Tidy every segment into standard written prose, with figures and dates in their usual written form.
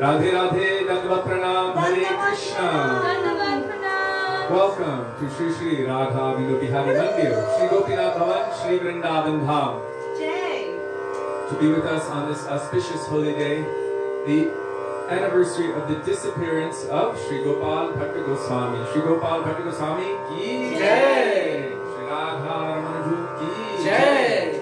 Radhe Radhe, Dandavat Pranam, Hare Krishna. Welcome to Shri Shri Radha Vinodihari Mandir, Shri Gopinath Bhavan, Shri Vrindavan Dham. To be with us on this auspicious holy day, the anniversary of the disappearance of Shri Gopal Bhatta Goswami. Shri Gopal Bhatta Goswami ki jai! Shri Radha Ramanaju ki jai!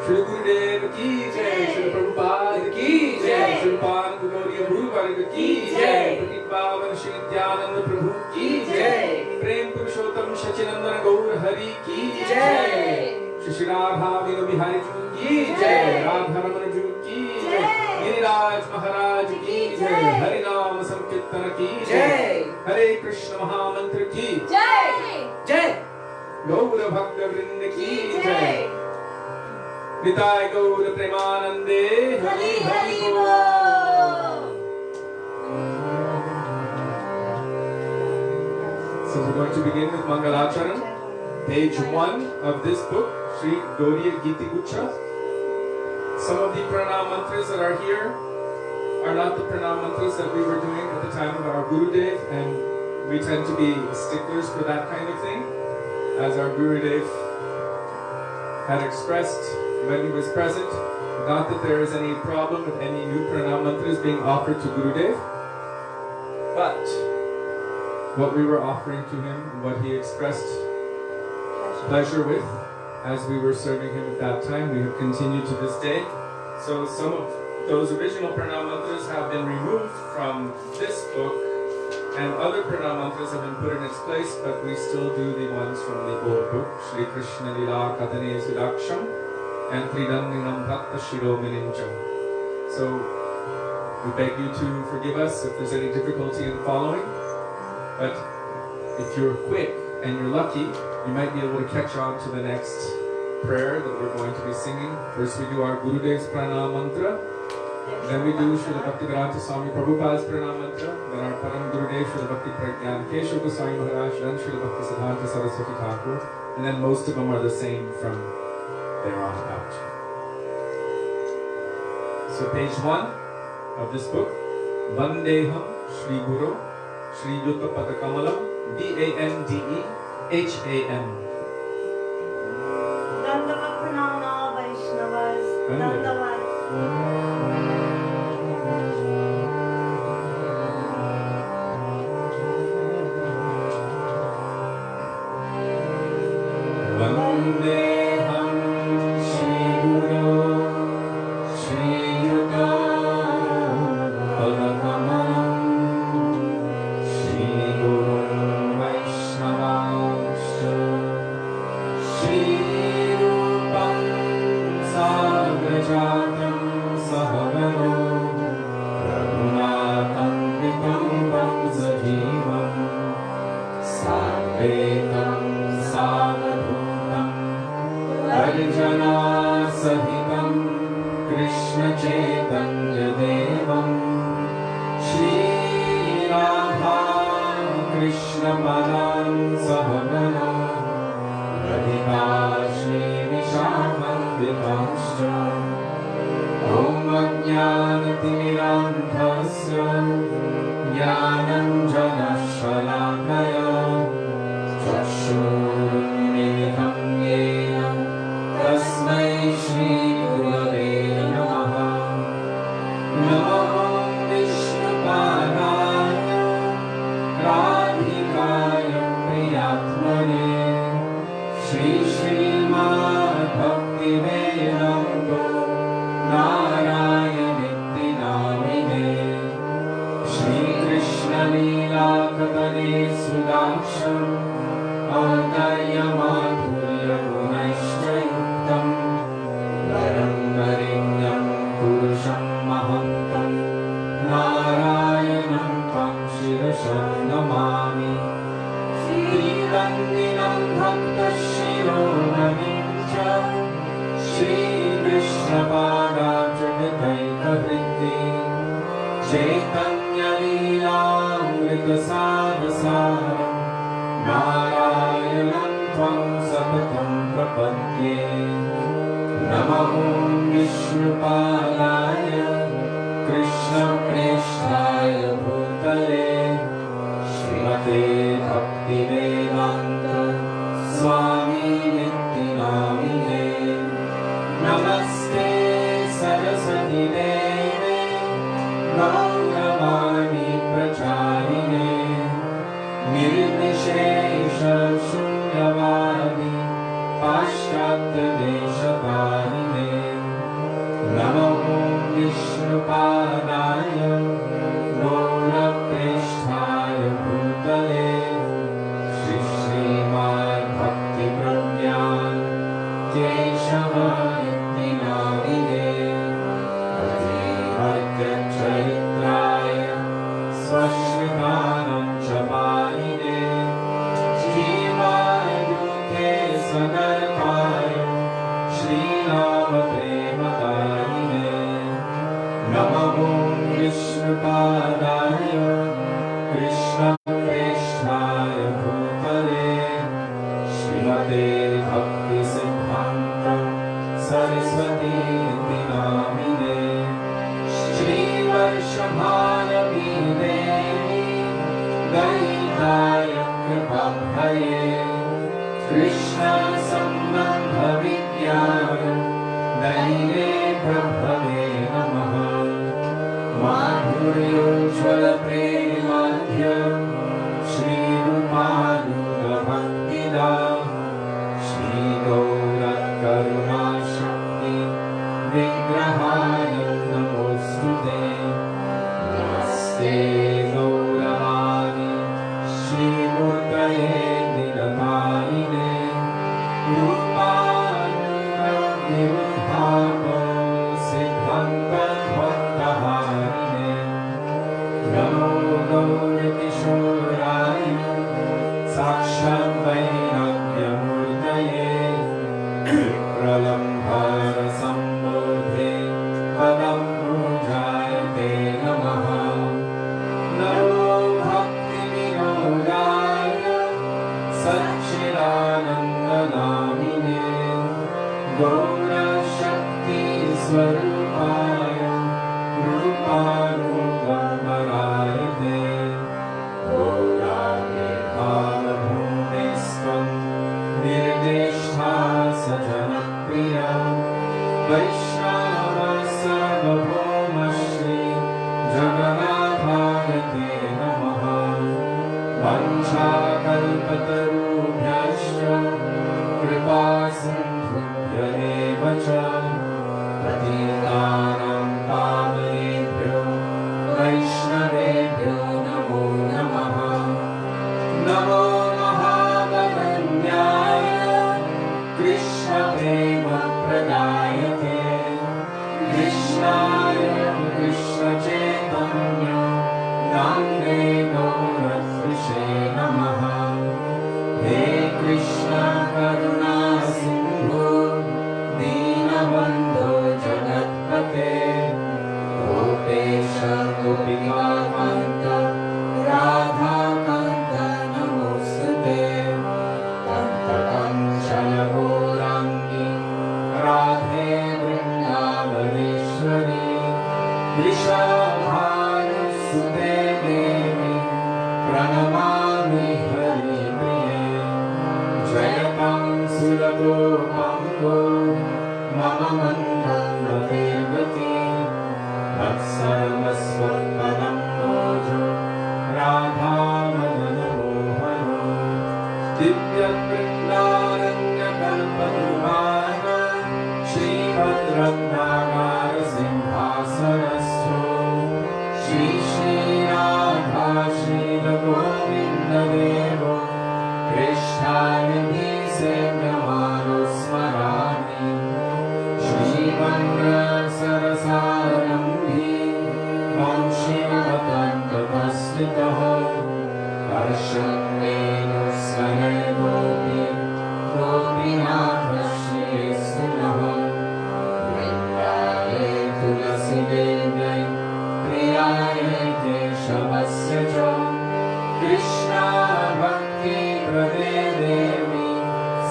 Shri Gurudev ki jai! Shri Prabhupada ki jai! Shri Pan Gaudiya Bhuvarga ki jai! Pratik Pavan Shri Nityananda Prabhu ki jai! Prem Purushottam Shachinandana Gaur Hari ki jai! Shri Radha Vinodihari ki jai! Radha Ramanaju ki jai! Giriraj Maharaj ki jai! Hari Naam Sankirtan ki jai! Hare Krishna Mahamantra ki jai! Jai! Gaura Bhakta Vrinda ki jai! Nitai Gaura Premanande Hari Hari Bol! So we're going to begin with Mangalacharan, page 1 of this book, Sri Gauriya Giti Gucha. Some of the pranam mantras that are here are not the pranam mantras that we were doing at the time of our Gurudev, and we tend to be sticklers for that kind of thing, as our Gurudev had expressed when he was present. Not that there is any problem with any new pranam mantras being offered to Gurudev, but what we were offering to him, what he expressed pleasure with, as we were serving him at that time, we have continued to this day. So some of those original pranam mantras have been removed from this book, and other pranam mantras have been put in its place, but we still do the ones from the old book, Shri Krishna Lila Katane Sudaksham and Tridandinam Bhakta Shiromininjam. So we beg you to forgive us if there's any difficulty in following, but if you're quick and you're lucky, you might be able to catch on to the next prayer that we're going to be singing. First we do our Gurudev's Pranam Mantra, then we do Srila Bhaktivedanta Swami Prabhupada's Pranam Mantra, then our Param Gurudev Srila Bhakti Pragyan Keshav Goswami Maharaj, then Srila Bhakti Siddhanta Saraswati Thakur, and then most of them are the same from there on out. So page 1 of this book, Vandeham Shri Guru Shri Yuta Padakamalam Bandeham. Dandavat Pranama Vaisnavas. Dandavat. Vandeham Shri Guru Shri Yuta Padakamalam Shri Guru Vaishnavascha Shri Rupam Sagrajatam Sahagano Raghunatham Vitam Vamsajivam Sarvetam Savadhutam Arjana Sahitam Krishna Chaitanya Devam Shri Radha Krishna Padam Sahagana Radhika Shri Vishamam Vitamscha Om Ajnanatimirandhasya Jnananjana Shalakaya Chakshurmilitam Yena Tasmai Shri Gurave Namaha Namo Vishnupadaya Radhikaya Priyatmane Shri Srimad Bhaktivedanta Narayanitti Namine Shri Krishna Lila Katane Sudaksham Adaya Madhurya Gunashta Yuktam Varam Varinyam Purusham Mahantam Narayanam Tam Shirasham Namami Tridandinam Bhakta Shiromanincha Shri Krishna Pada Jagataika Vritti Chaitanya Lila Amrita Sadasara Narayanam Tvam Sapatam Prapadye Namo Vishnupadaya Krishna Devi Gauravani Pracharine Nirvishesha Shunyavadi Paschatya Deshavarine Namo Vishnupadaya Gauraprishthaya Bhutale Shri Srimad Bhakti Pragyan Keshavaya Dinamine Adhivadya Charitraya Swashritanam Chaparine Jivaya Dukhe Sadarpaya Srila Premadarine Namo Vishnupadaya Krishna Preshthaya Bhutale Srimate Bhakti Siddhanta Saraswati Dinamine Shri Varshabhanavi Devi Gaitaya Kripabhaye Krishna Sambandha Vidyaya Daine Prabhave Namaha Madhuryojjvala Premadhya Shri Rupanuga Bhaktida Shri Gaura Karuna Shakti Vigrahaya Namostute Namaste Gauravani Shri Murtaye Niramaine Rupanuga Nirudhava Siddhanta Bhattaharine Namo Gaura Kishoraya Sakshat Vairagya Murtaye Vipralambhara Sambodhe Padam Pujayate Namaha Namo Bhakti Vinodaya Satchidananda Namine Gaura Shakti Swarupaya Rupanuga Marayate Gaurage Bhavabhumestvam Nirdeshta Sajanapriya Vaishnava Sarvabhauma Shri Jagannathayate Namaha Vanchakalpatarubhyascha Kripa Sindhubhya eva cha Patitanam Pavanebhyo Vaishnavebhyo Namo Namaha Namo Mahavaganyaya Krishna Prema Pradayate Krishnaya Krishna Chaitanya Nande Gauratvise Namaha He Krishna Karuna Sindhu Dinabandhu Jagatpate Gopesha Gopika Kanta Radha Kanta Namostute Kanta Kanchana Gaurangi Radhe Vrindavaneshwari Vrishabhanusute Devi Pranamami Hari Priye Jayatam Sulato Pango Mama Mandana Devati Vatsarvasvatpanam Mojo Radha Madana Mohano Divya Vrindaranya Kalpadurvana Shri Bhadratnagara Simhasanasto Shri Shri Radha Shri Govinda Devo Krishnayani Semyamano Smarani Shri Mandra Sarasarambi Mam Shivatanta Pasvitaho Karsham Venu Svanay Gopi Gopinath Shri Sunaho Vrindaye Tulasi Devai Priyaye Keshavasya Cha Krishna Bhakti Prade Devi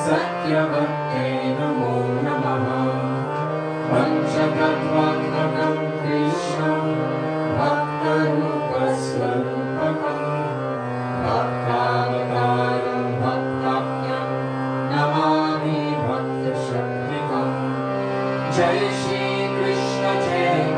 Satya Bhakti Namo Namaha Panchatattvatmakam Krishna Bhakta Rupa Swarupakam Bhaktavataram Bhaktakyam Namami Bhakta Shaktikam Jai Shri Krishna Chaitanya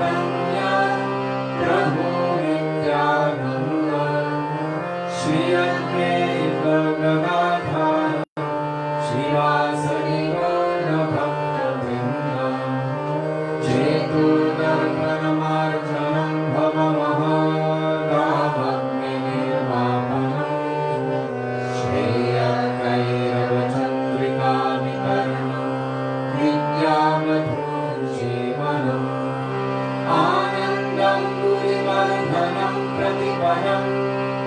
सेवनं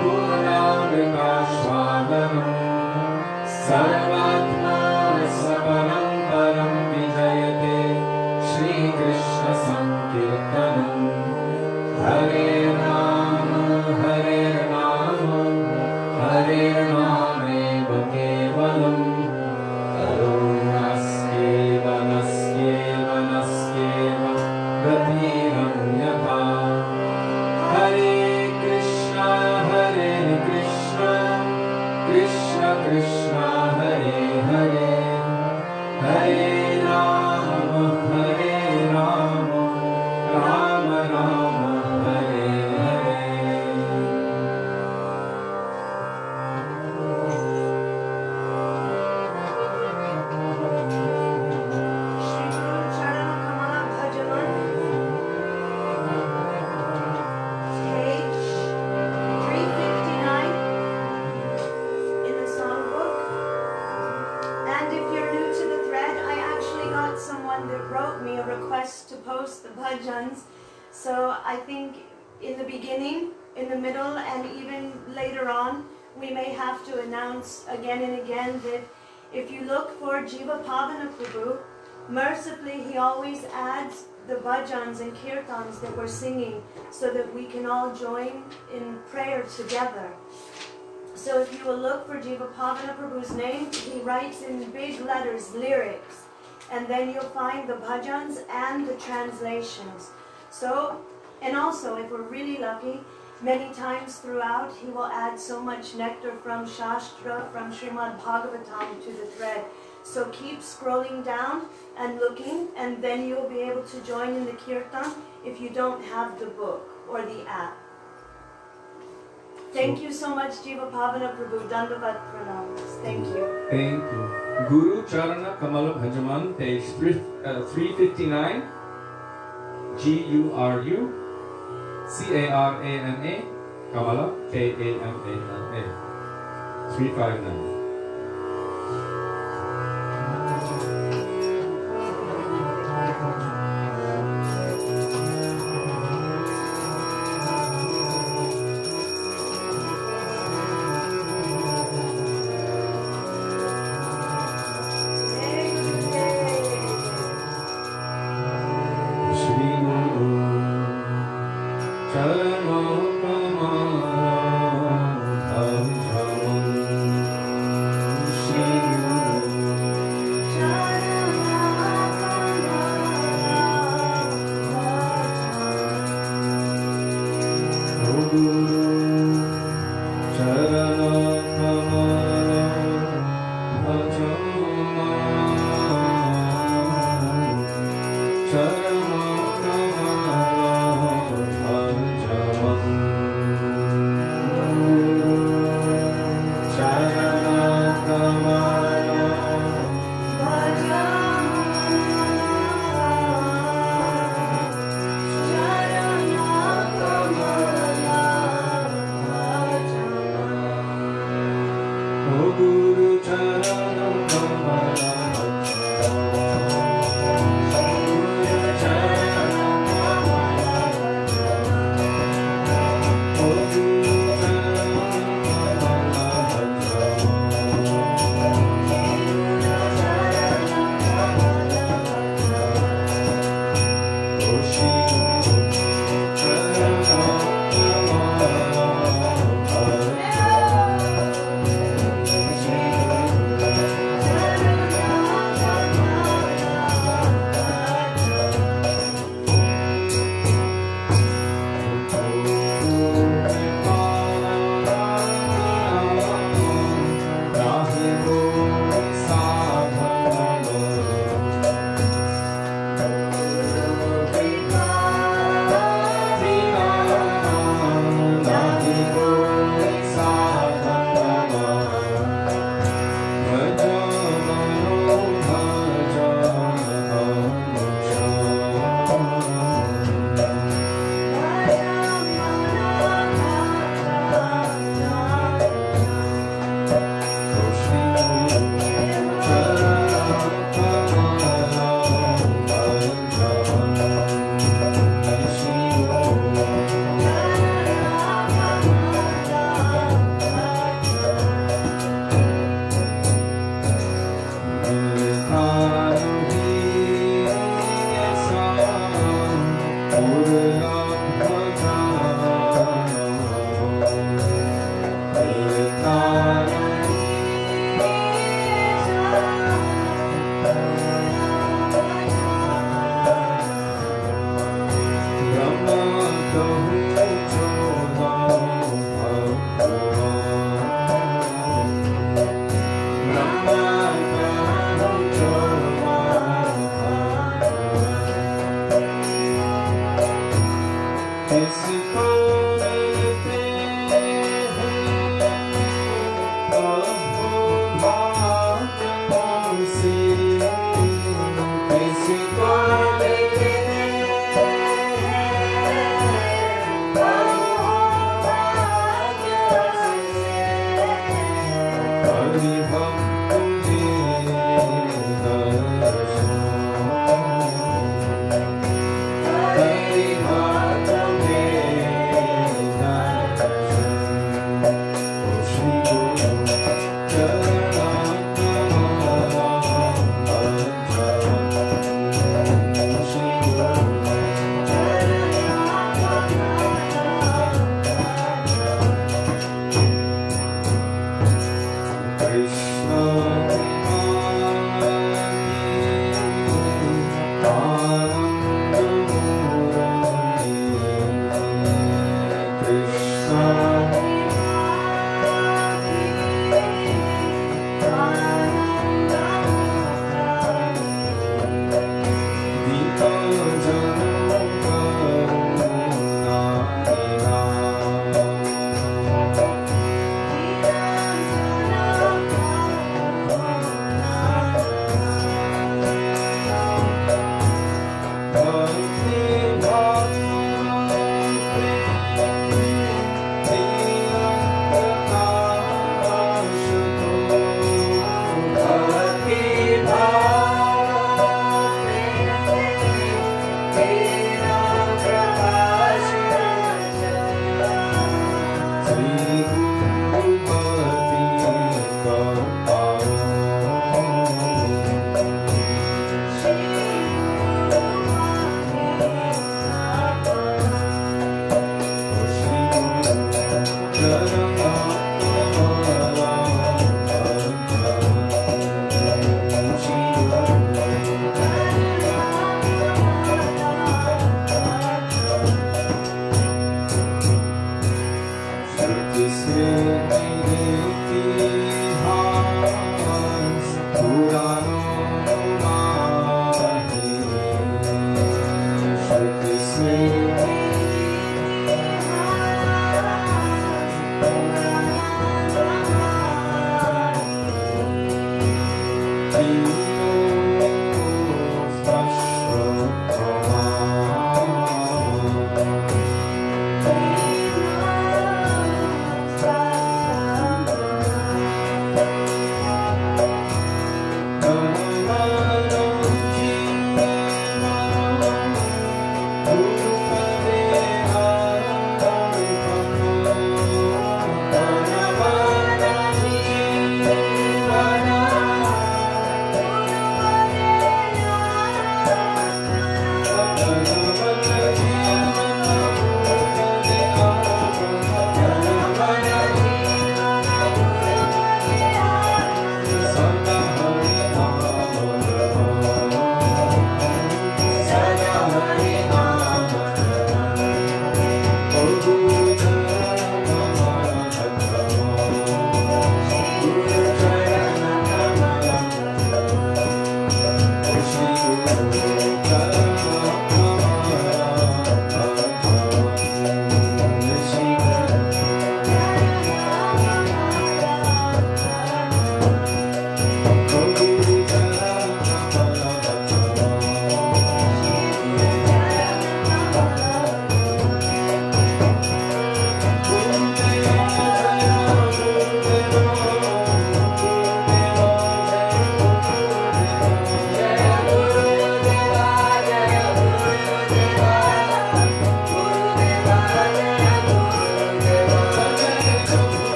पूर्णामृतास्वादनं सर्वात्मानसपरं परं विजयते श्रीकृष्ण संकीर्तनं हरे राम हरे नामेव केवलं करुणास्येव नस्येव गतिरन्यथा हरे Krishna Krishna Krishna Hare Hare Hare Ram Ram Ram Hare Hare To post the bhajans, so I think in the beginning, in the middle, and even later on, we may have to announce again and again that if you look for Jiva Pavana Prabhu, mercifully he always adds the bhajans and kirtans that we're singing so that we can all join in prayer together. So if you will look for Jiva Pavana Prabhu's name, he writes in big letters lyrics. And then you'll find the bhajans and the translations. So, and also, if we're really lucky, many times throughout, he will add so much nectar from Shastra, from Srimad Bhagavatam to the thread. So keep scrolling down and looking, and then you'll be able to join in the kirtan if you don't have the book or the app. Thank you so much, Jiva Pavana Prabhu. Dandavat pranams. Thank you. Thank you. Guru Charana Kamala Bhajaman, page 359. Guru Carana Kamala Kamala 359. किसको मिलते हैं प्रभु भाग्यों से किसको मिलते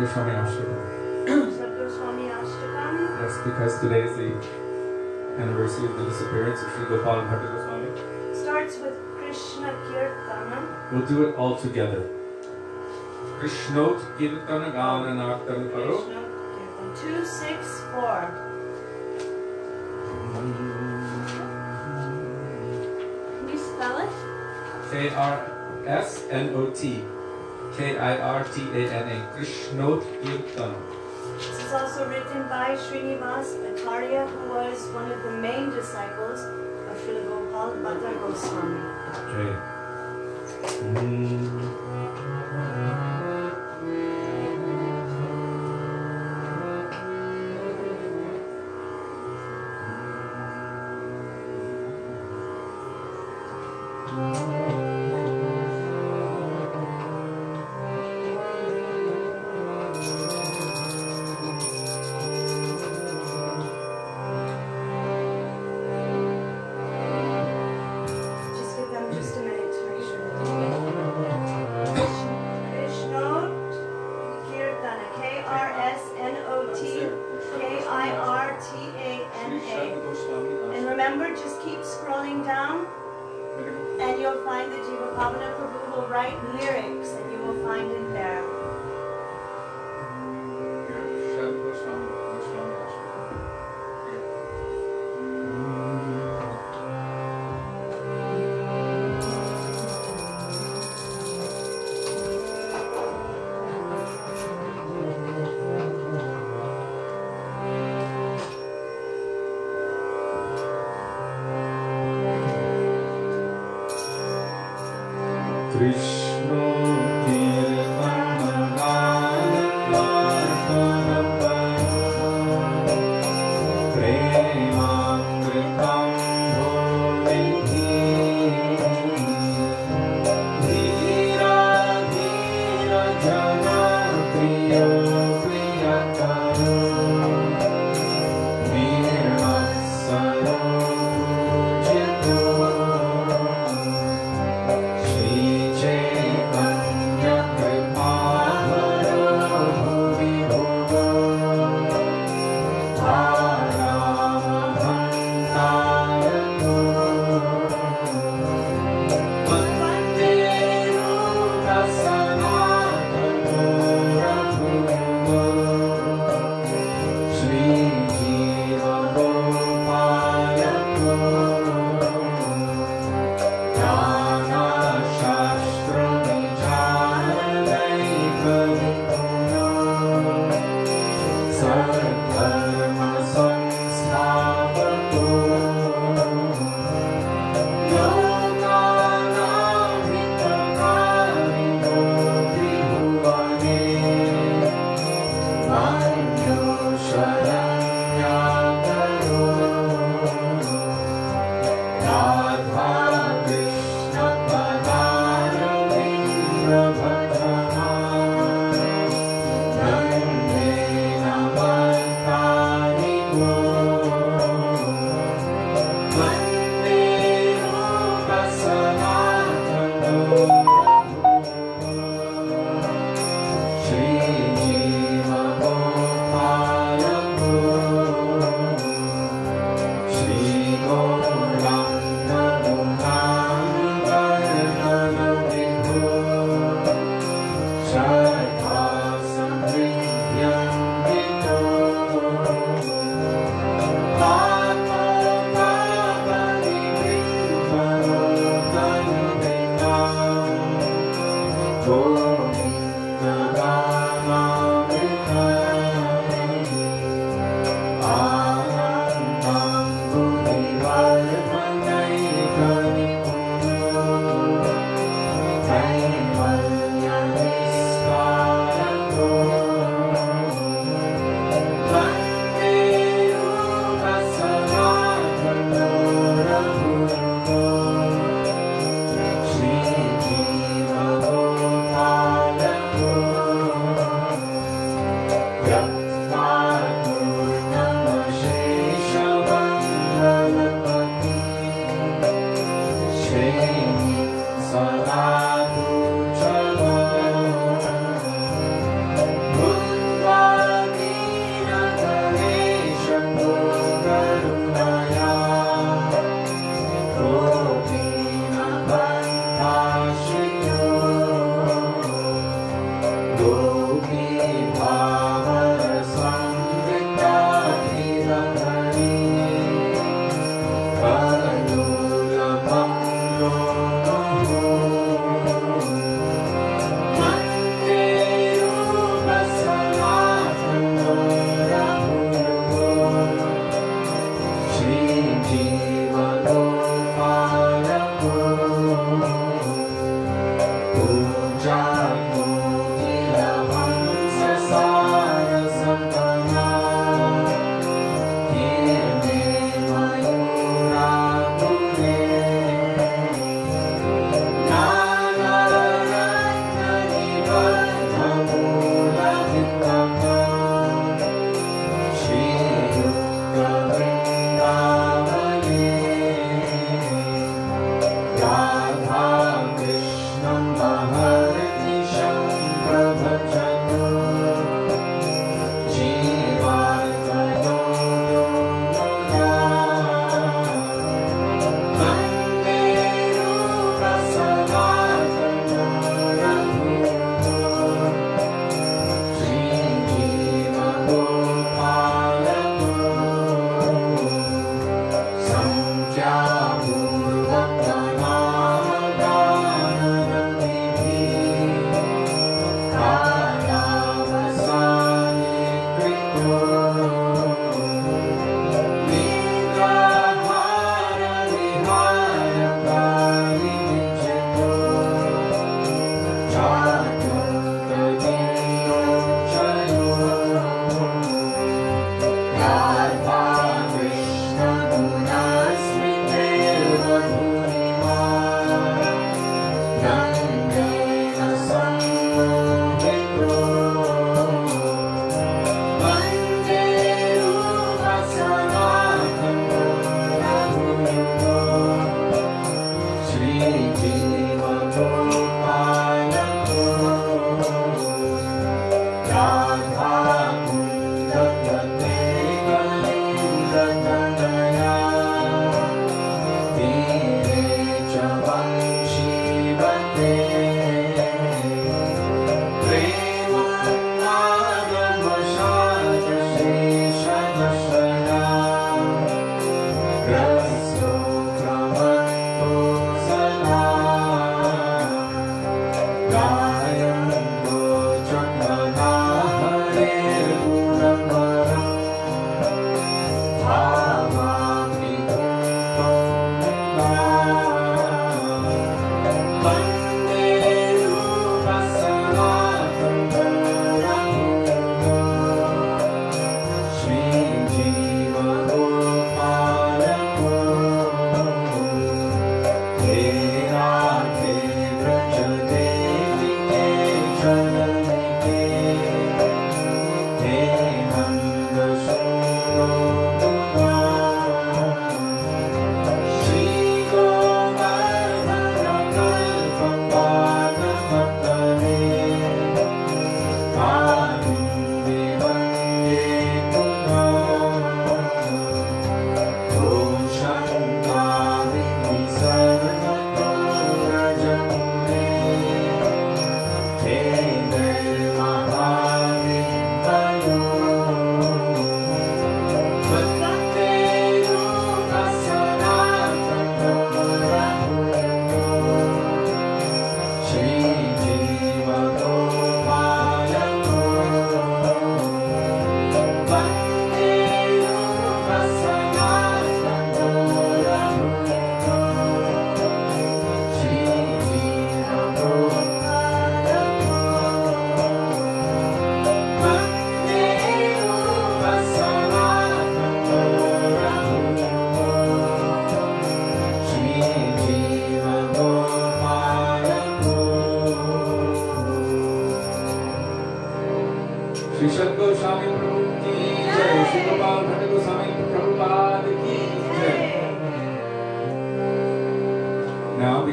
Goswami Ashtakam. Goswami Ashtakam. Yes, because today is the anniversary of the disappearance of Sri Gopal Bhatta Goswami. Starts with Krishna Kirtana. We'll do it all together. Krishnot Kirtana Gana Nartan Karo. Krishna Kirtana. 2, 6, 4. Can you spell it? K-R-S-N-O-T K-I-R-T-A-N-A Krishnot Kirtana. This is also written by Srinivas Acharya, who was one of the main disciples of Srila Gopal Bhatta Goswami. Okay. Lyrics, and you will find it there.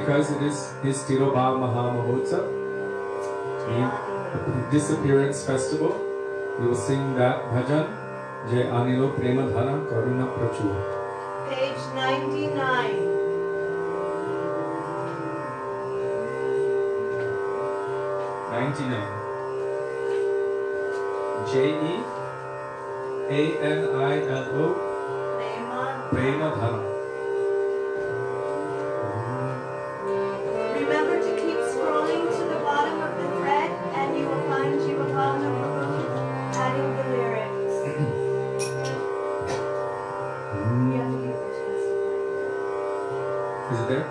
because it is his Tirobha Mahamahotsav, the disappearance festival, we will sing that bhajan, Jai Anilo Premadhara Karuna Prachur. Page 99. 99. Jeanilo Premadhara. Remember to keep scrolling to the bottom of the thread and you will find Jivabhavana Prabhu adding the lyrics. You have to keep it Is it there?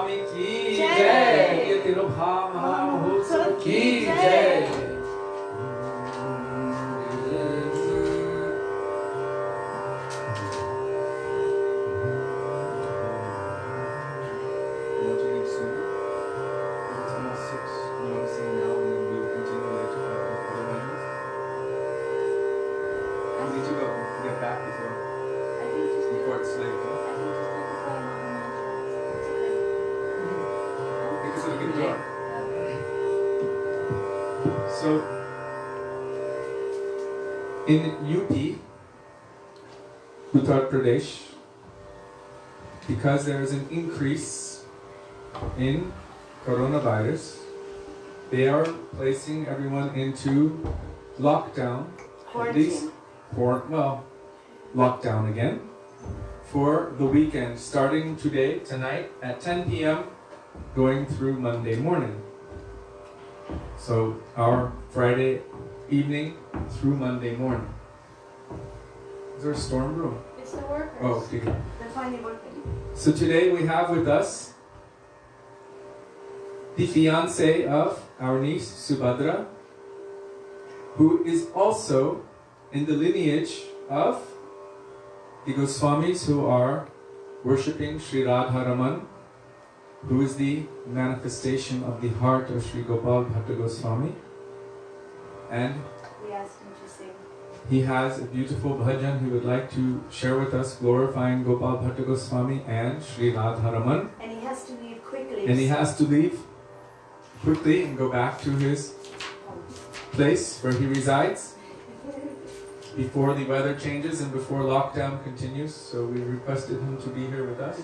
Goswami ki Jai. jai. Ye Tirobha Mahamahotsav ki jai. So, in UP, Uttar Pradesh, because there is an increase in coronavirus, they are placing everyone into lockdown, at least for, lockdown again, for the weekend, starting today, tonight, at 10 p.m., going through Monday morning. So our Friday evening through Monday morning. Is there a storm brewing? It's the workers. Oh, okay. They're finally working. So today we have with us the fiancé of our niece Subhadra, who is also in the lineage of the Goswamis who are worshipping Sri Radharaman, who is the manifestation of the heart of Sri Gopal Bhatta Goswami. And We asked him to sing. he has a beautiful bhajan he would like to share with us, glorifying Gopal Bhatta Goswami and Sri Radharaman. And he has to leave quickly. And he has to leave quickly and go back to his place where he resides before the weather changes and before lockdown continues. So we requested him to be here with us.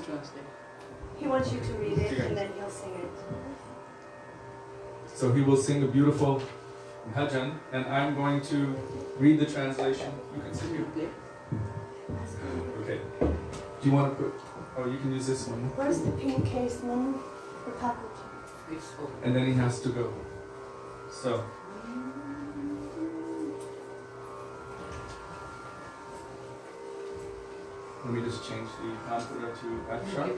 He wants you to read it and then he'll sing it. So he will sing a beautiful bhajan, and I'm going to read the translation. You can sit here. Okay. Do you want to put... Oh, you can use this one. Where's the pink case one for package? And then he has to go. So... Let me just change the Kanpura to F sharp.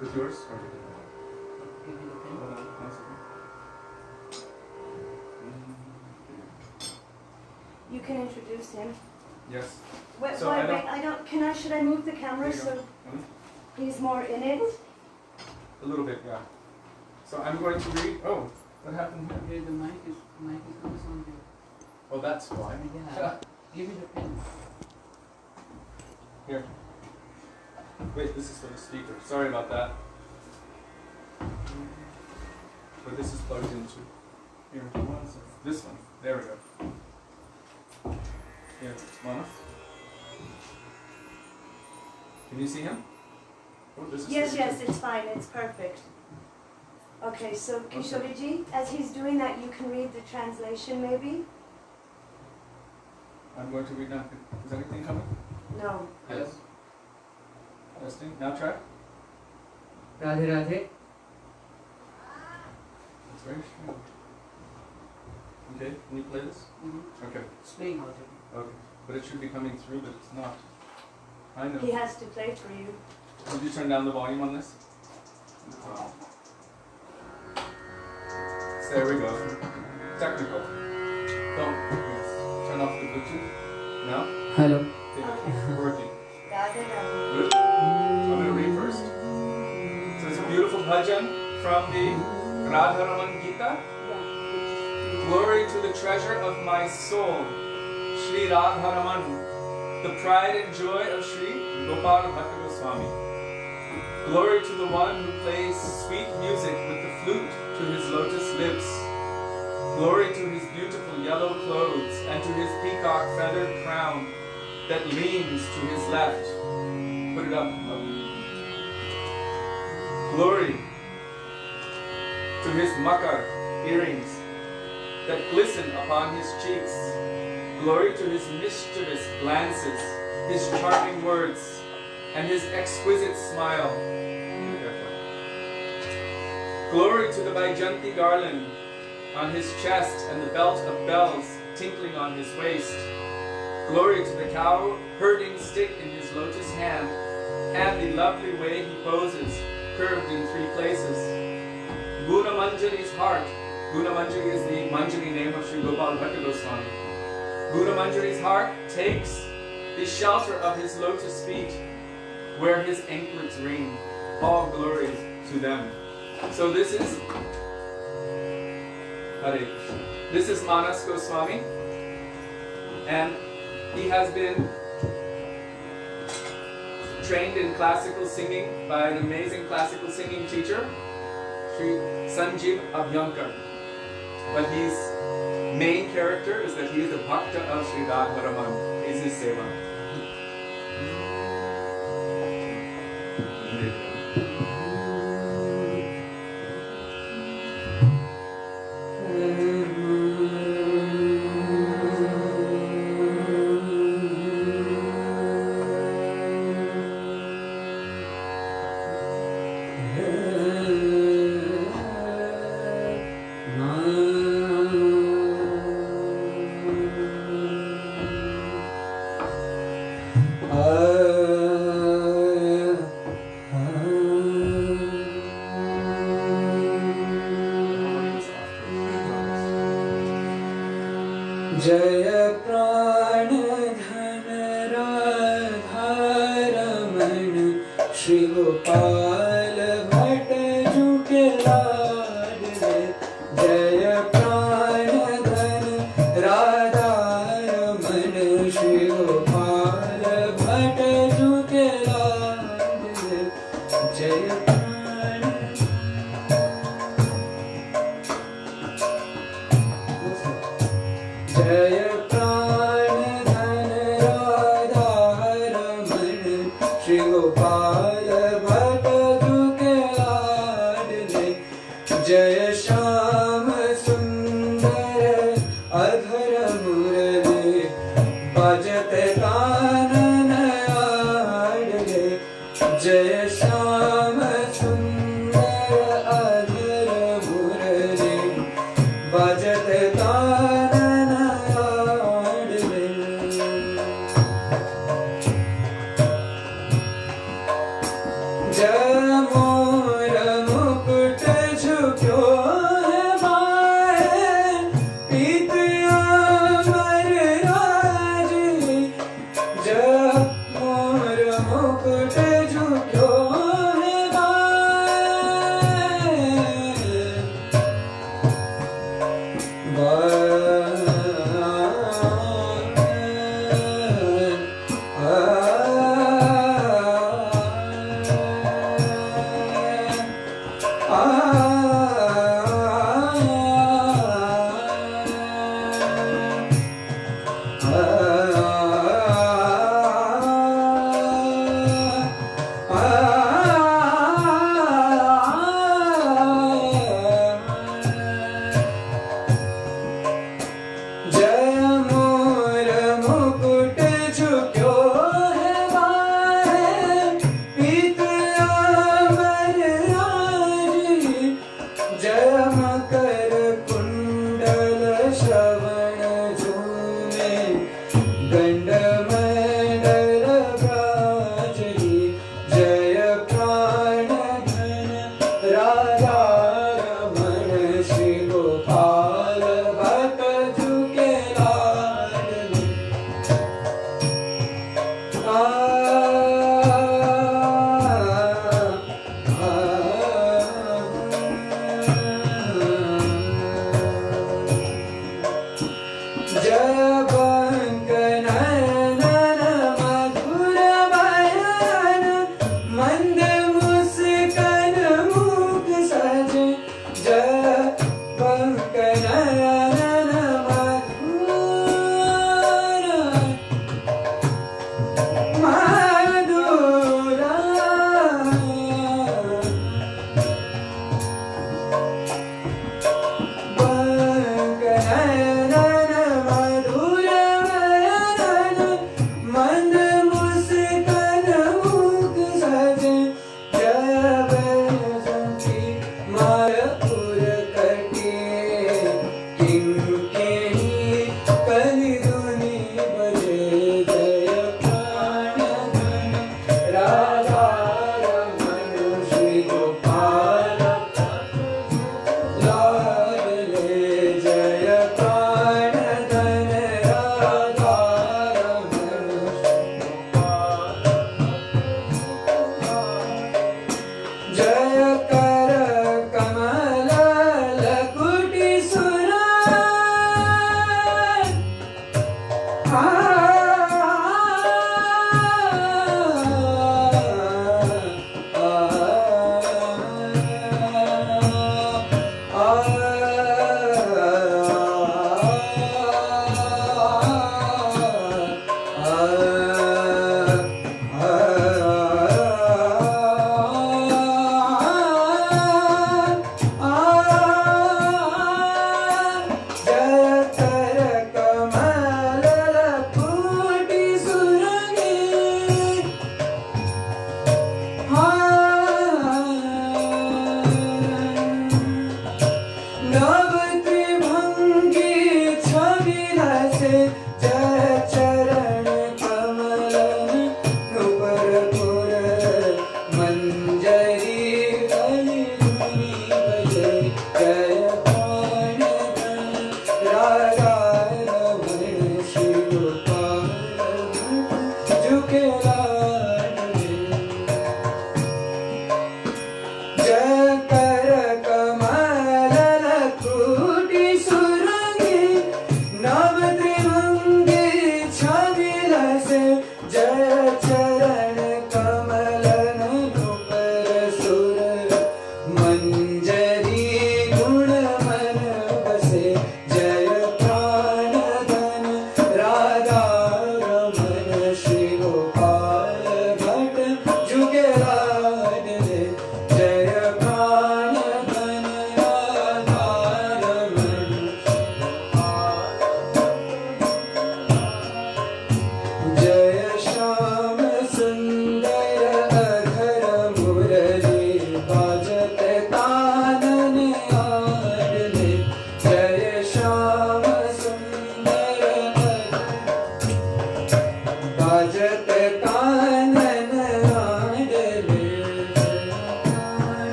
With yours? Or hold on, 1 second. You can introduce him. Yes. Wait, So should I move the camera so he's more in it? A little bit, yeah. So I'm going to read... Oh, what happened here? Here the mic is not on here. Oh, that's why. Yeah. Give me the pen. Here. Wait, this is for the speaker. Sorry about that. But this is plugged into. Here, this one. There we go. Here, Mama. Can you see him? Oh, this is Yes, it's fine. It's perfect. Okay, so Kishori ji, as he's doing that, you can read the translation maybe? I'm going to read now. Is anything coming? No. Yes. Testing. Now try. Radhe Radhe. It's very strange. Okay, can you play this? Okay. It's playing already. Okay. But it should be coming through, but it's not. I know. He has to play for you. Did you turn down the volume on this? So there we go. Technical. Don't. Yes. Turn off the Bluetooth. Now? Hello. Okay. Working. Radhe Radhe. Good. I'm going to read first. So it's a beautiful bhajan from the Radharaman Gita. Glory to the treasure of my soul, Sri Radharaman, the pride and joy of Sri Gopal Bhatta Goswami. Glory to the one who plays sweet music with the flute to his lotus lips. Glory to his beautiful yellow clothes and to his peacock feathered crown that leans to his left. Put it up. Glory to his makar earrings that glisten upon his cheeks. Glory to his mischievous glances, his charming words, and his exquisite smile. Glory to the Vaijanti garland on his chest and the belt of bells tinkling on his waist. Glory to the cow herding stick in his lotus hand and the lovely way he poses, curved in 3 places. Guna Manjari's heart. Guna Manjari is the Manjari name of Sri Gopal Bhatta Goswami. Guna Manjari's heart takes the shelter of his lotus feet, where his anklets ring. All glory to them. So this is Hare Krishna. This is Manas Goswami, and he has been trained in classical singing by an amazing classical singing teacher, Sri Sanjeev Abhyankar. But his main character is that he is the Bhakta of Sri Radharaman. He is his seva.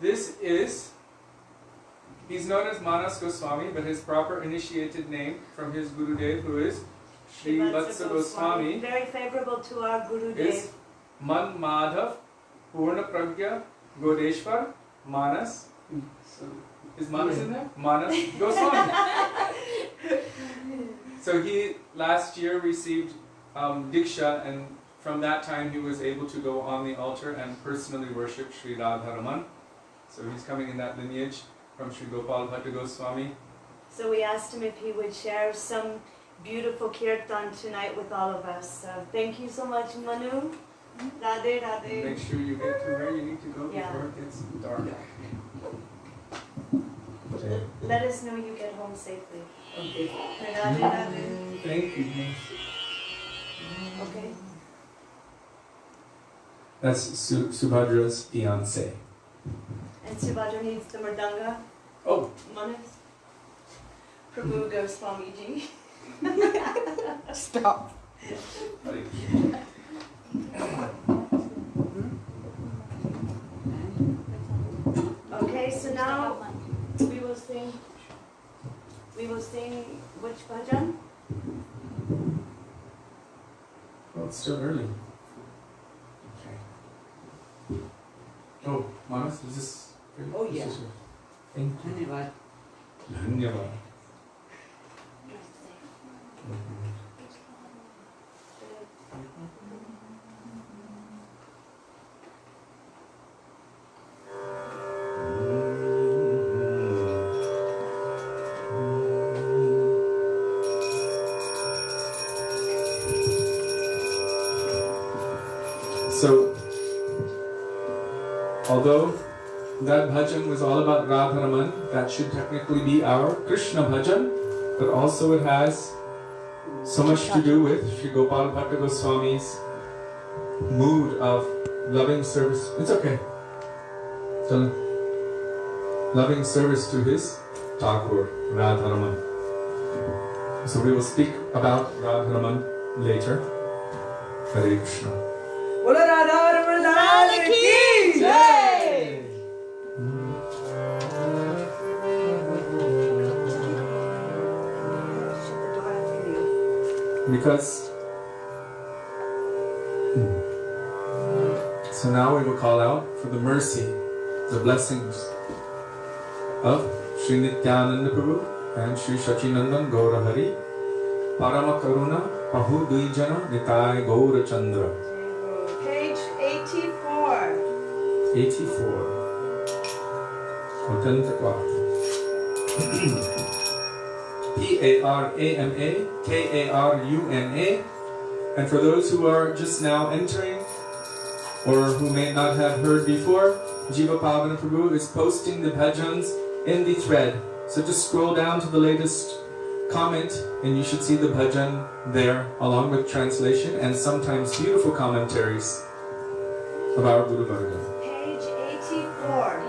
This is, he's known as Manas Goswami, but his proper initiated name from his Gurudev, who is Srila Goswami, very favorable to our Gurudev, is Man Madhav Purna Pragya Godeshwar Manas. So, is Manas in there? Manas Goswami. So he last year received Diksha, and from that time he was able to go on the altar and personally worship Sri Radharaman. So he's coming in that lineage from Sri Gopal Bhatta Goswami. So we asked him if he would share some beautiful kirtan tonight with all of us. So thank you so much, Manu. Radhe Radhe. Make sure you get to where you need to go before it gets dark. Let us know you get home safely. Okay. Radhe Radhe. Thank you. Okay. That's Subhadra's fiance. And Subhadra needs the mridanga. Oh. Manas. Prabhu Goswami ji. Stop. Okay, so now we will sing which bhajan? Well, it's still early. Okay. Oh, Manas, is this? Oh, yeah. Thank you. Dhanyavad. Dhanyavad. So, although that bhajan was all about Radharaman, that should technically be our Krishna bhajan, but also it has so much to do with Sri Gopal Bhatta Goswami's mood of loving service. It's okay. Loving service to his Thakur, Radharaman. So we will speak about Radharaman later. Hare Krishna. Bola Radha Raman ki jai. Because so now we will call out for the mercy, the blessings of Sri Nityananda Prabhu and Sri Shachinandan Gaura Hari, Parama Karuna Pahu Dujana Nitai Gaura Chandra. Page 84. 84. Autentikwa. P-A-R-A-M-A K-A-R-U-N-A And for those who are just now entering, or who may not have heard before, Jiva Pavana Prabhu is posting the bhajans in the thread. So just scroll down to the latest comment and you should see the bhajan there, along with translation and sometimes beautiful commentaries of our Guru Varga. Page 84.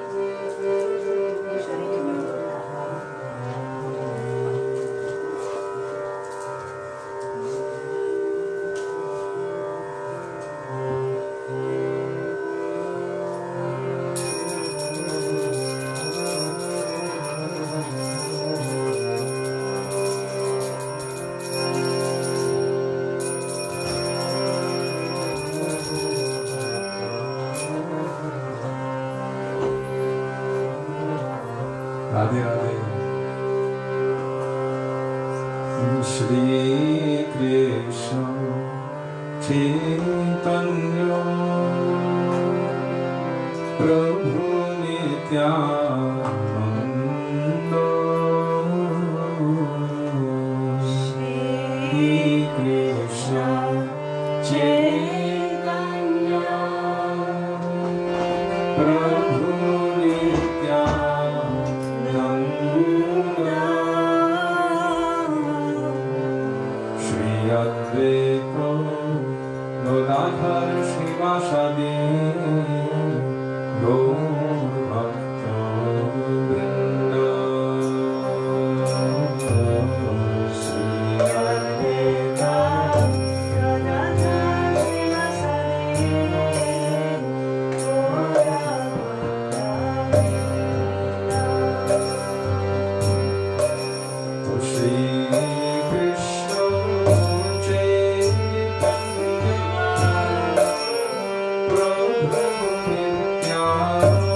Radhe Radhe. Shri Krishna Chaitanya Prabhu Nityananda Shri Krishna Chaitanya Prabhu Nityananda Shri Advaita Gadadhar Srivasadi Gaur Bhakta Vrinda Shri Advaita Gadadhar Srivasadi Gaur To Shri Krishna Chaitanya Prabhu Nityananda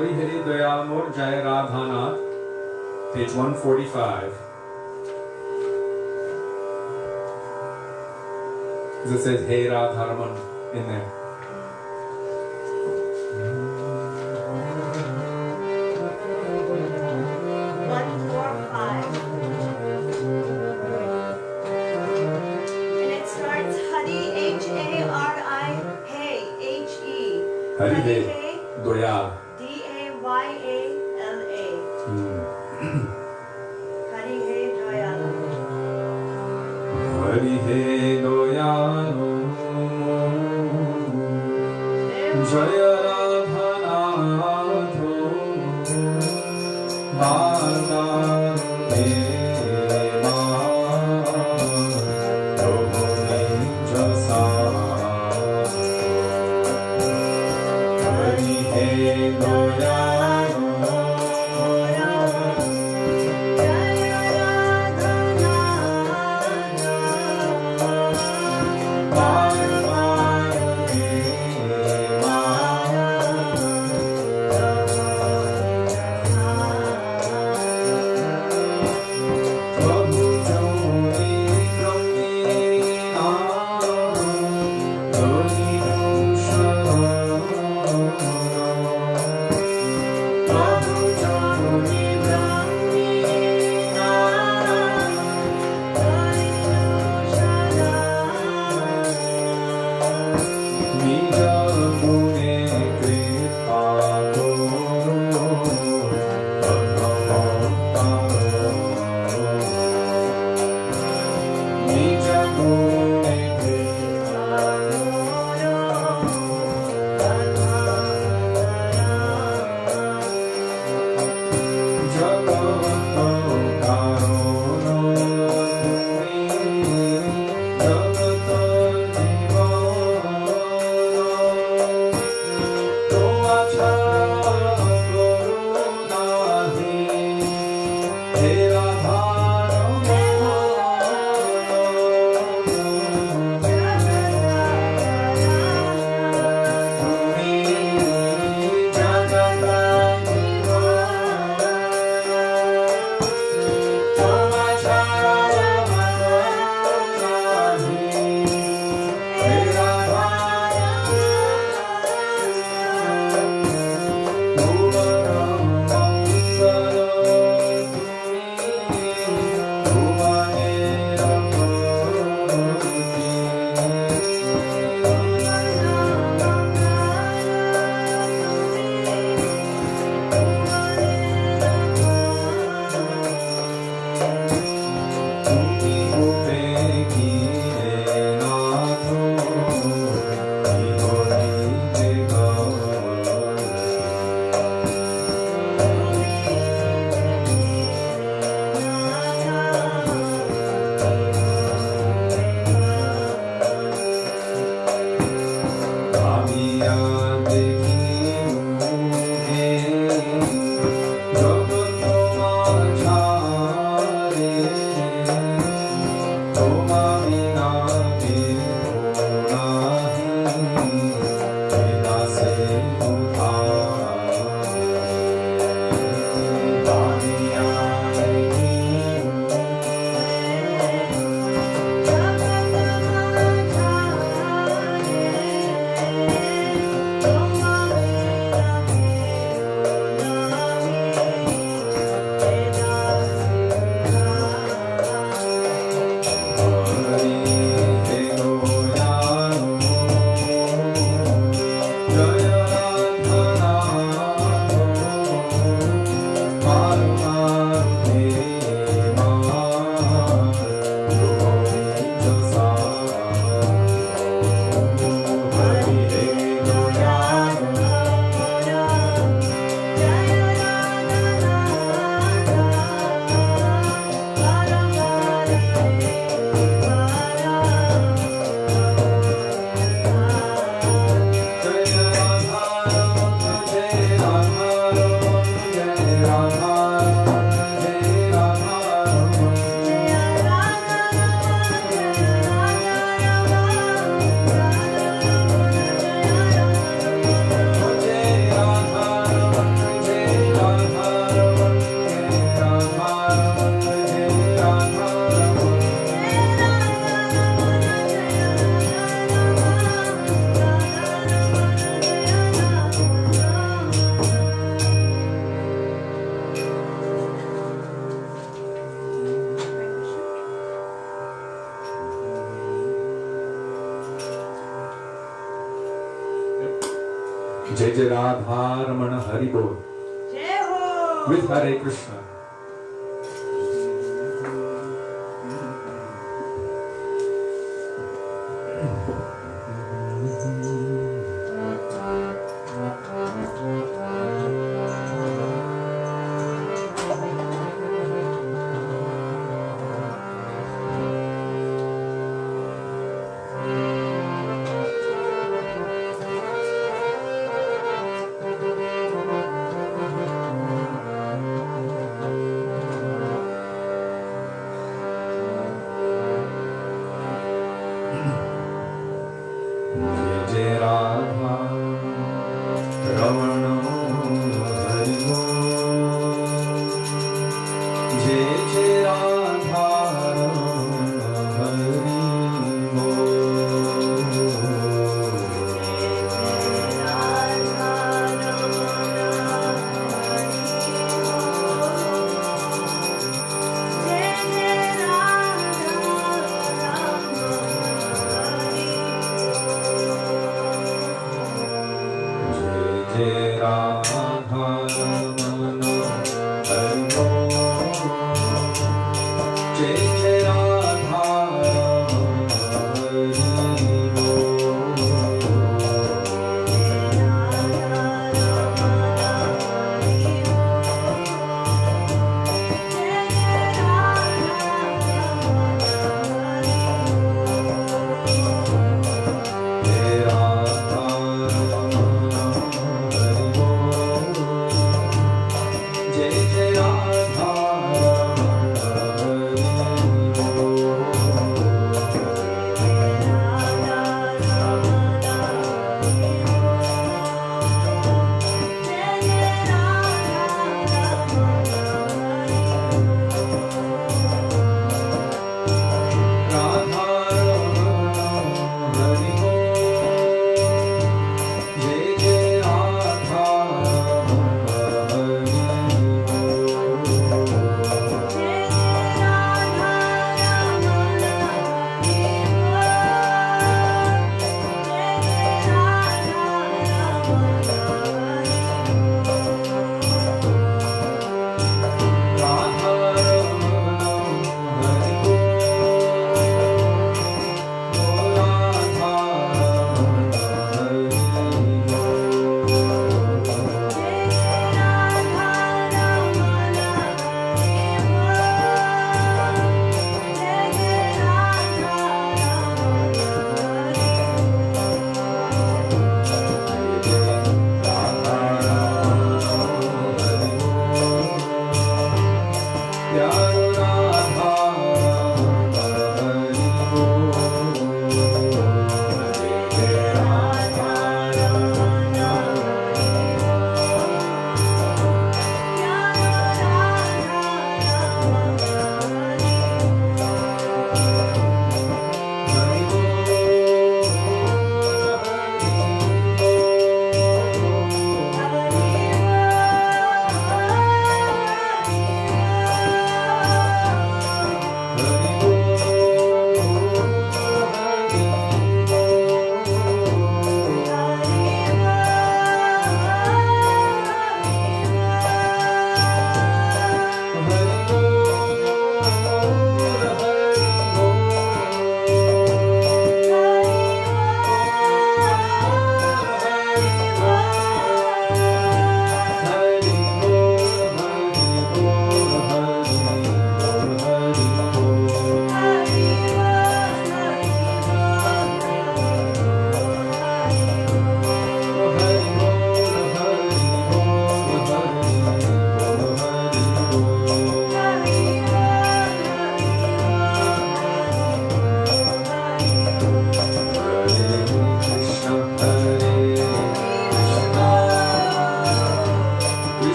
Gauri Hari Dayal Mor Jai Radhanath, page 145. Because it says Hey Radharaman in there. Hari He Doyal. D-A-Y-A-L-A. Hari He Doyal. Hari He Doyal. Jai Jai Radha Ramana Hari Bol. Jai Ho. With Hare Krishna.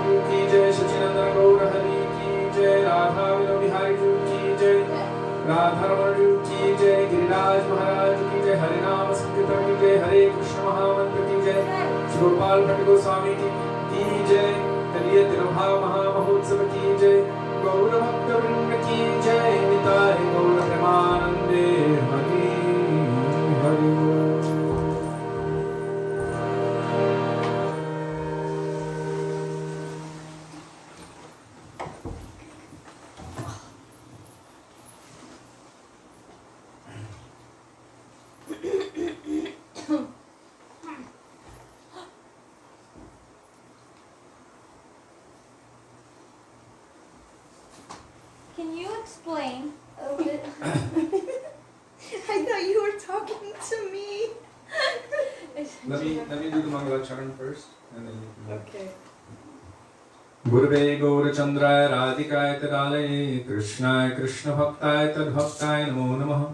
Prabhu ki jai, Sachinandana Gaura Hari ki jai, Radha Vino Bihari Ju ki jai, Radharama Ju ki jai, Giriraj Maharaj ki jai, Harinam Sankirtan ki jai, Hare Krishna Mahamantra ki jai, Shri Gopal Bhatt Goswami ki jai, Kaliya Tirabha Mahamahotsav ki jai, Gaura Bhakta Vrinda ki jai, Nitai Gaura Premanande Hari Hari Bol. Can you explain? I thought you were talking to me. Let me do the Mangala Charan first, and then you can. Okay. Gurve Gaurachandraya Radhikaya Tadalaye Krishnaya Krishna Bhaktaya Tadbhaktaya Namo Namaha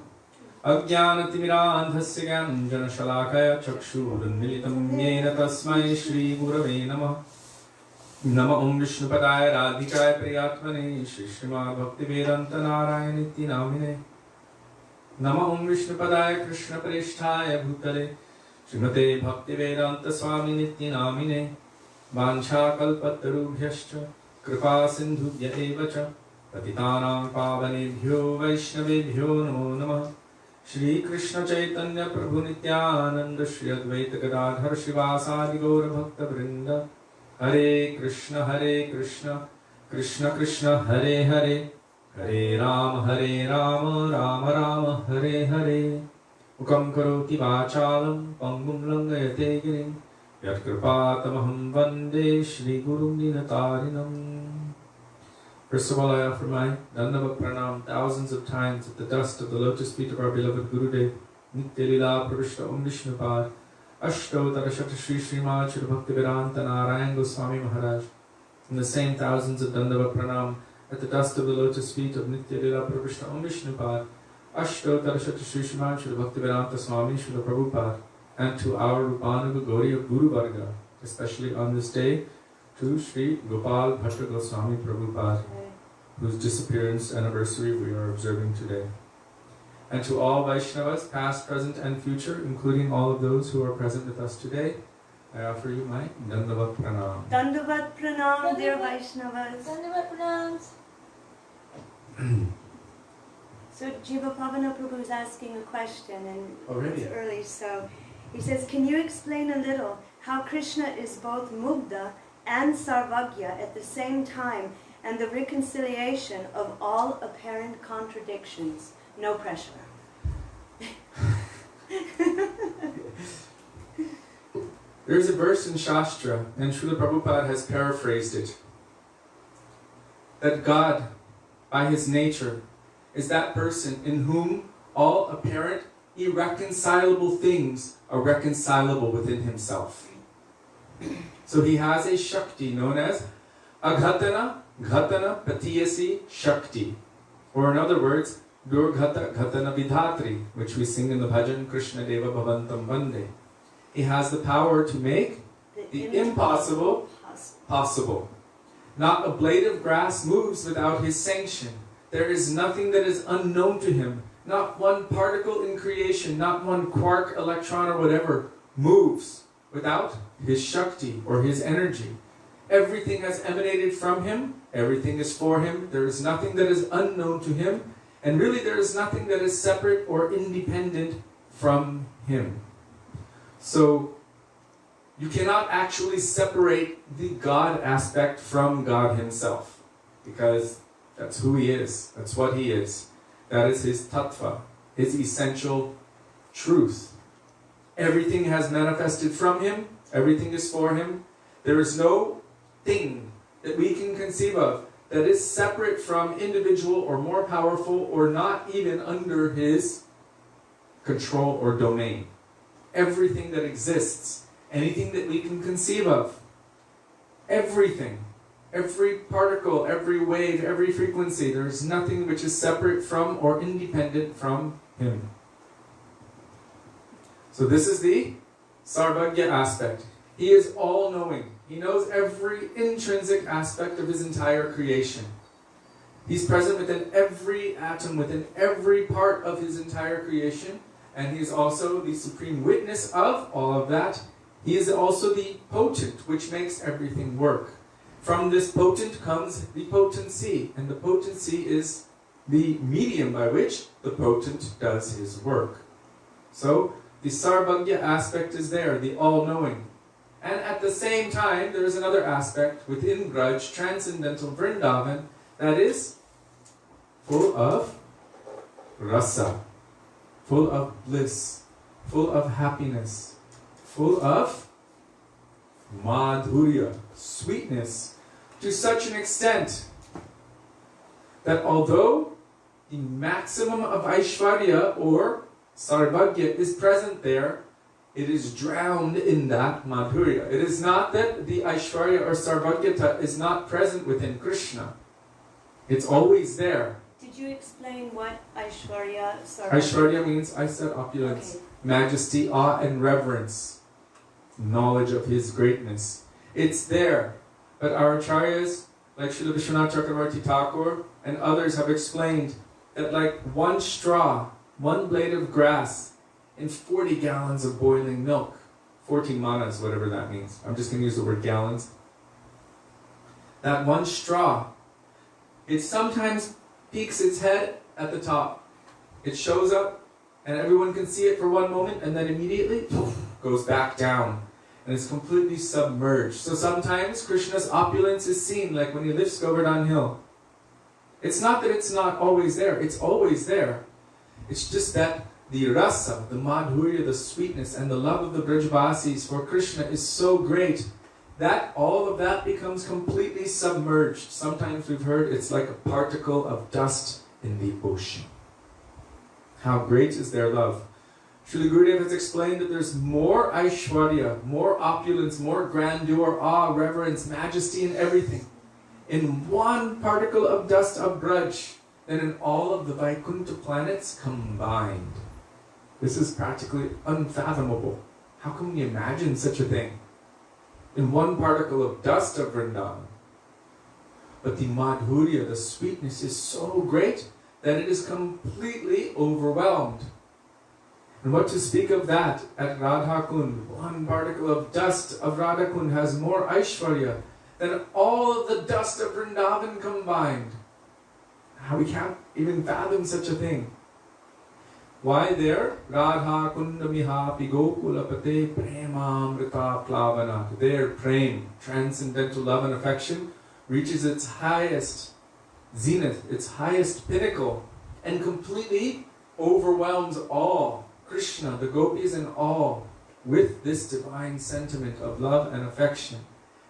Ajnanatimirandhasya Gyananjana Shalakaya Chakshurunmilitam Yena Tasmai Shri Gurave Namaha Nama Om Vishnupadaya Radhikaya Priyatmane Shri Srimad Bhaktivedanta Narayan Iti Namine Nama Om Vishnupadaya Krishna Presthaya Bhutale Srimate Bhaktivedanta Swami Niti Namine Vanchakalpatarubhyascha Kripa Sindhubhya eva cha Patitanam Pavanebhyo Vaishnavebhyo Namo Namah Shri Krishna Chaitanya Prabhu Nityananda Shri Advaita Gadadhar Shivasadi Gaura Bhakta Vrinda Hare Krishna Krishna Krishna Hare Hare Hare Rama Rama Rama Hare Hare Ukam Karoti Vachalam Pangum Langayate Girim Yatkripatamaham Vande Shri Guru Ninatarinam. First of all, I offer my Dandava Pranam thousands of times at the dust of the lotus feet of our beloved Gurudev, Nitya Lila Pravishta Om Vishnupad, Ashtottara Shata Shri Srimad Shri Bhaktivedanta Narayan Goswami Maharaja, and the same thousands of Dandava Pranam at the dust of the lotus feet of Nitya Lila Pravishta Om Vishnupad, Ashtottara Shata Shri Srimad Shri Bhaktivedanta Swami Srila Prabhupada, and to our Rupanuga Gauriya Guru Varga, especially on this day, to Sri Gopal Bhatta Goswami Prabhupada, whose disappearance anniversary we are observing today. And to all Vaishnavas, past, present, and future, including all of those who are present with us today, I offer you my Dandavat Pranam. Dandavat Pranam, dear Vaishnavas. Dandavat pranams. So Jiva Pavana Prabhu is asking a question, and Already? it's early, so he says, can you explain a little how Krishna is both Mugdha and Sarvagya at the same time, and the reconciliation of all apparent contradictions? No pressure. There's a verse in Shastra, and Srila Prabhupada has paraphrased it, that God, by His nature, is that person in whom all apparent irreconcilable things are reconcilable within Himself. So He has a Shakti known as Aghatana Ghatana Patiyasi Shakti, or in other words, Durghata Ghatana Vidhatri, which we sing in the bhajan Krishna Deva Bhavantam Vande. He has the power to make the impossible possible. Not a blade of grass moves without His sanction. There is nothing that is unknown to Him. Not one particle in creation, not one quark, electron, or whatever moves without His Shakti or His energy. Everything has emanated from Him. Everything is for Him. There is nothing that is unknown to Him. And really there is nothing that is separate or independent from Him. So you cannot actually separate the God aspect from God Himself, because that's who He is. That's what He is. That is His tattva, His essential truth. Everything has manifested from Him. Everything is for Him. There is no thing that we can conceive of that is separate from, individual, or more powerful, or not even under His control or domain. Everything that exists, anything that we can conceive of, everything, every particle, every wave, every frequency, there is nothing which is separate from or independent from Him. So this is the Sarvagya aspect. He is all-knowing. He knows every intrinsic aspect of his entire creation. He's present within every atom, within every part of his entire creation, and he is also the supreme witness of all of that. He is also the potent, which makes everything work. From this potent comes the potency, and the potency is the medium by which the potent does his work. So, the Sarvagya aspect is there, the all-knowing. And at the same time, there is another aspect within Braj, transcendental Vrindavan, that is full of rasa, full of bliss, full of happiness, full of madhurya, sweetness, to such an extent that although the maximum of Aishwarya or Sarvagya is present there, it is drowned in that madhurya. It is not that the Aishwarya or Sarvagyata is not present within Krishna. It's always there. Did you explain what Aishwarya, Sarvagya? Aishwarya means, I said, opulence, Okay. majesty, awe and reverence, knowledge of his greatness. It's there. But our acharyas, like Srila Vishwanath Chakravarti Thakur and others have explained that like one straw, one blade of grass, in 40 gallons of boiling milk, 14 manas, whatever that means. I'm just going to use the word gallons. That one straw, it sometimes peeks its head at the top. It shows up and everyone can see it for one moment and then immediately poof, goes back down and it's completely submerged. So sometimes Krishna's opulence is seen like when he lifts Govardhan Hill. It's not that it's not always there, it's always there. It's just that the rasa, the madhurya, the sweetness and the love of the Brajvasis for Krishna is so great that all of that becomes completely submerged. Sometimes we've heard it's like a particle of dust in the ocean. How great is their love. Srila Gurudev has explained that there's more Aishwarya, more opulence, more grandeur, awe, reverence, majesty in everything, in one particle of dust of Braj, than in all of the Vaikuntha planets combined. This is practically unfathomable. How can we imagine such a thing? In one particle of dust of Vrindavan. But the madhurya, the sweetness is so great that it is completely overwhelmed. And what to speak of that at Radha Kund? One particle of dust of Radha Kund has more Aishwarya than all of the dust of Vrindavan combined. How we can't even fathom such a thing. Why there? Radha Kunda Mihapi Gokulapate Premamrita Plavana. There, prem, transcendental love and affection, reaches its highest zenith, its highest pinnacle, and completely overwhelms all. Krishna, the gopis and all, with this divine sentiment of love and affection.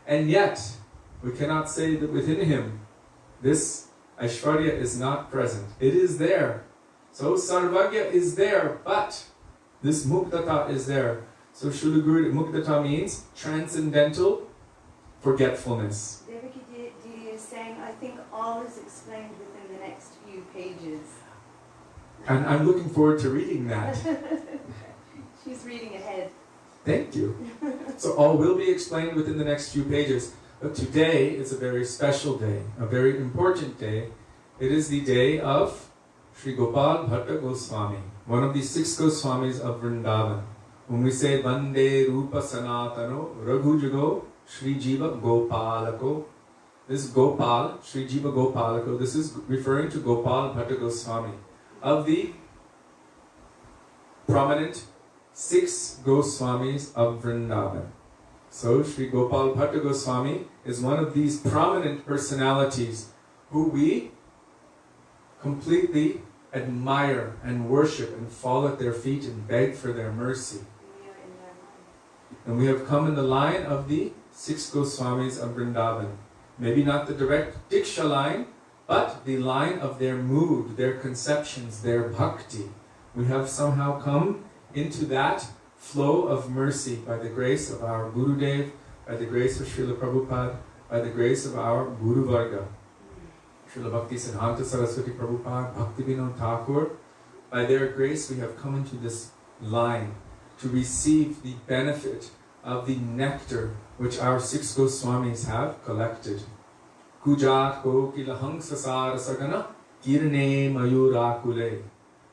And yet, we cannot say that within him, this Aishwarya is not present. It is there. So Sarvagya is there, but this Muktata is there. So Srila Gurudev, Muktata means transcendental forgetfulness. Devaki Didi is saying, I think all is explained within the next few pages. And I'm looking forward to reading that. She's reading ahead. Thank you. So all will be explained within the next few pages. But today is a very special day, a very important day. It is the day of Sri Gopal Bhatta Goswami, one of the 6 Goswamis of Vrindavan. When we say Vande Rupa Sanatano Raghujugo Sri Jiva Gopalako, this Gopal, Sri Jiva Gopalako, this is referring to Gopal Bhatta Goswami, of the prominent 6 Goswamis of Vrindavan. So Sri Gopal Bhatta Goswami is one of these prominent personalities who we completely admire and worship and fall at their feet and beg for their mercy. And we have come in the line of the 6 Goswamis of Vrindavan. Maybe not the direct Diksha line, but the line of their mood, their conceptions, their bhakti. We have somehow come into that flow of mercy by the grace of our Gurudev, by the grace of Srila Prabhupada, by the grace of our Guru Varga. Srila Bhakti Siddhanta Saraswati Prabhupada, Bhaktivedanta Thakur. By their grace we have come into this line to receive the benefit of the nectar which our 6 Goswamis have collected. Kujat kokilahang sasara sagana kirne mayurakule.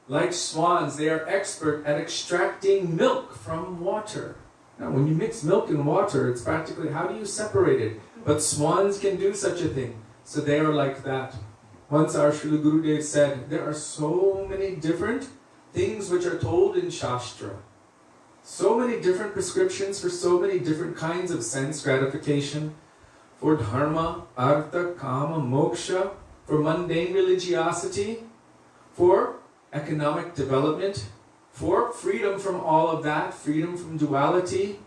Like swans, they are expert at extracting milk from water. Now, when you mix milk and water, it's practically, how do you separate it? But swans can do such a thing. So they are like that. Once our Srila Gurudev said, there are so many different things which are told in Shastra. So many different prescriptions for so many different kinds of sense gratification. For dharma, artha, kama, moksha. For mundane religiosity. For economic development. For freedom from all of that. Freedom from duality.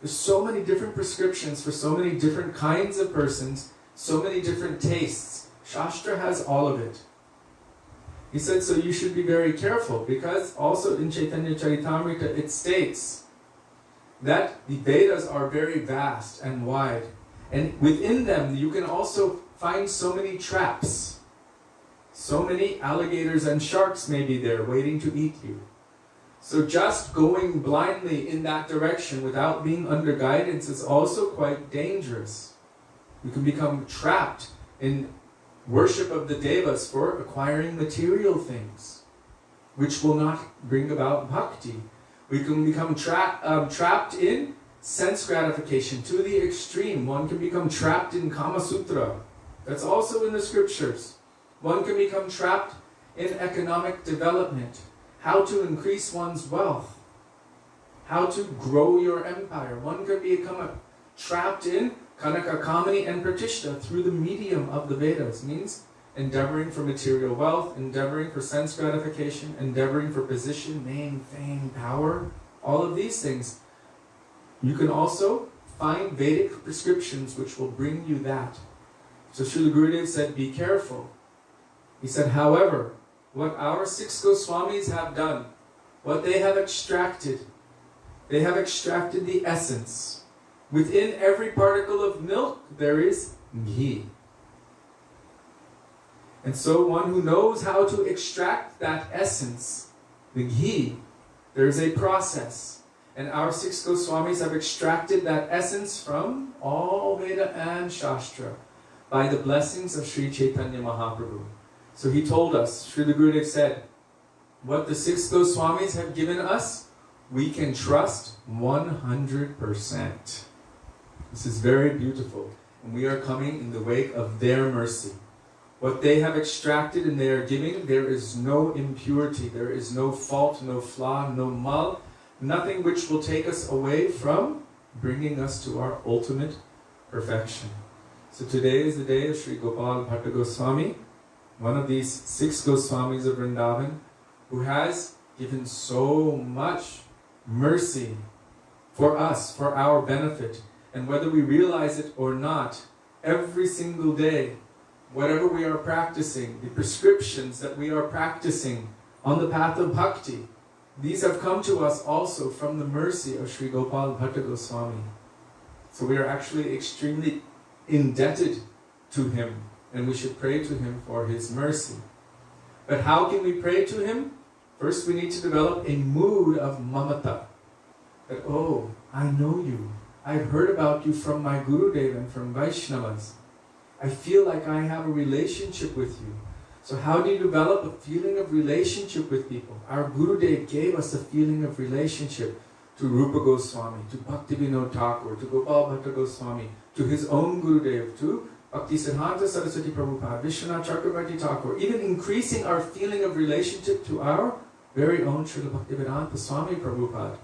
There's so many different prescriptions for so many different kinds of persons. So many different tastes. Shastra has all of it. He said, so you should be very careful, because also in Chaitanya Charitamrita it states that the Vedas are very vast and wide. And within them you can also find so many traps. So many alligators and sharks may be there waiting to eat you. So just going blindly in that direction without being under guidance is also quite dangerous. You can become trapped in worship of the devas for acquiring material things, which will not bring about bhakti. We can become trapped in sense gratification to the extreme. One can become trapped in Kama Sutra. That's also in the scriptures. One can become trapped in economic development. How to increase one's wealth. How to grow your empire. One can become trapped in Kanaka, Kamani and Pratishta through the medium of the Vedas. Means endeavoring for material wealth, endeavoring for sense gratification, endeavoring for position, name, fame, power. All of these things. You can also find Vedic prescriptions which will bring you that. So Srila Gurudev said, be careful. He said, however, what our 6 Goswamis have done, what they have extracted the essence. Within every particle of milk, there is ghee. And so one who knows how to extract that essence, the ghee, there is a process. And our 6 Goswamis have extracted that essence from all Veda and Shastra by the blessings of Sri Chaitanya Mahaprabhu. So he told us, Srila Gurudev said, what the 6 Goswamis have given us, we can trust 100%. This is very beautiful. And we are coming in the wake of their mercy. What they have extracted and they are giving, there is no impurity, there is no fault, no flaw, no mal, nothing which will take us away from bringing us to our ultimate perfection. So today is the day of Sri Gopal Bhatta Goswami, one of these 6 Goswamis of Vrindavan, who has given so much mercy for us, for our benefit. And whether we realize it or not, every single day, whatever we are practicing, the prescriptions that we are practicing on the path of bhakti, these have come to us also from the mercy of Sri Gopal Bhatta Goswami. So we are actually extremely indebted to him, and we should pray to him for his mercy. But how can we pray to him? First we need to develop a mood of mamata. That, oh, I know you. I've heard about you from my Gurudev and from Vaishnavas. I feel like I have a relationship with you. So how do you develop a feeling of relationship with people? Our Gurudev gave us a feeling of relationship to Rupa Goswami, to Bhaktivedanta Thakur, to Gopal Bhatta Goswami, to his own Gurudev, to Bhaktisiddhanta Saraswati Prabhupada, Vishwanath Chakravarti Thakur, even increasing our feeling of relationship to our very own Srila Bhaktivedanta Swami Prabhupada,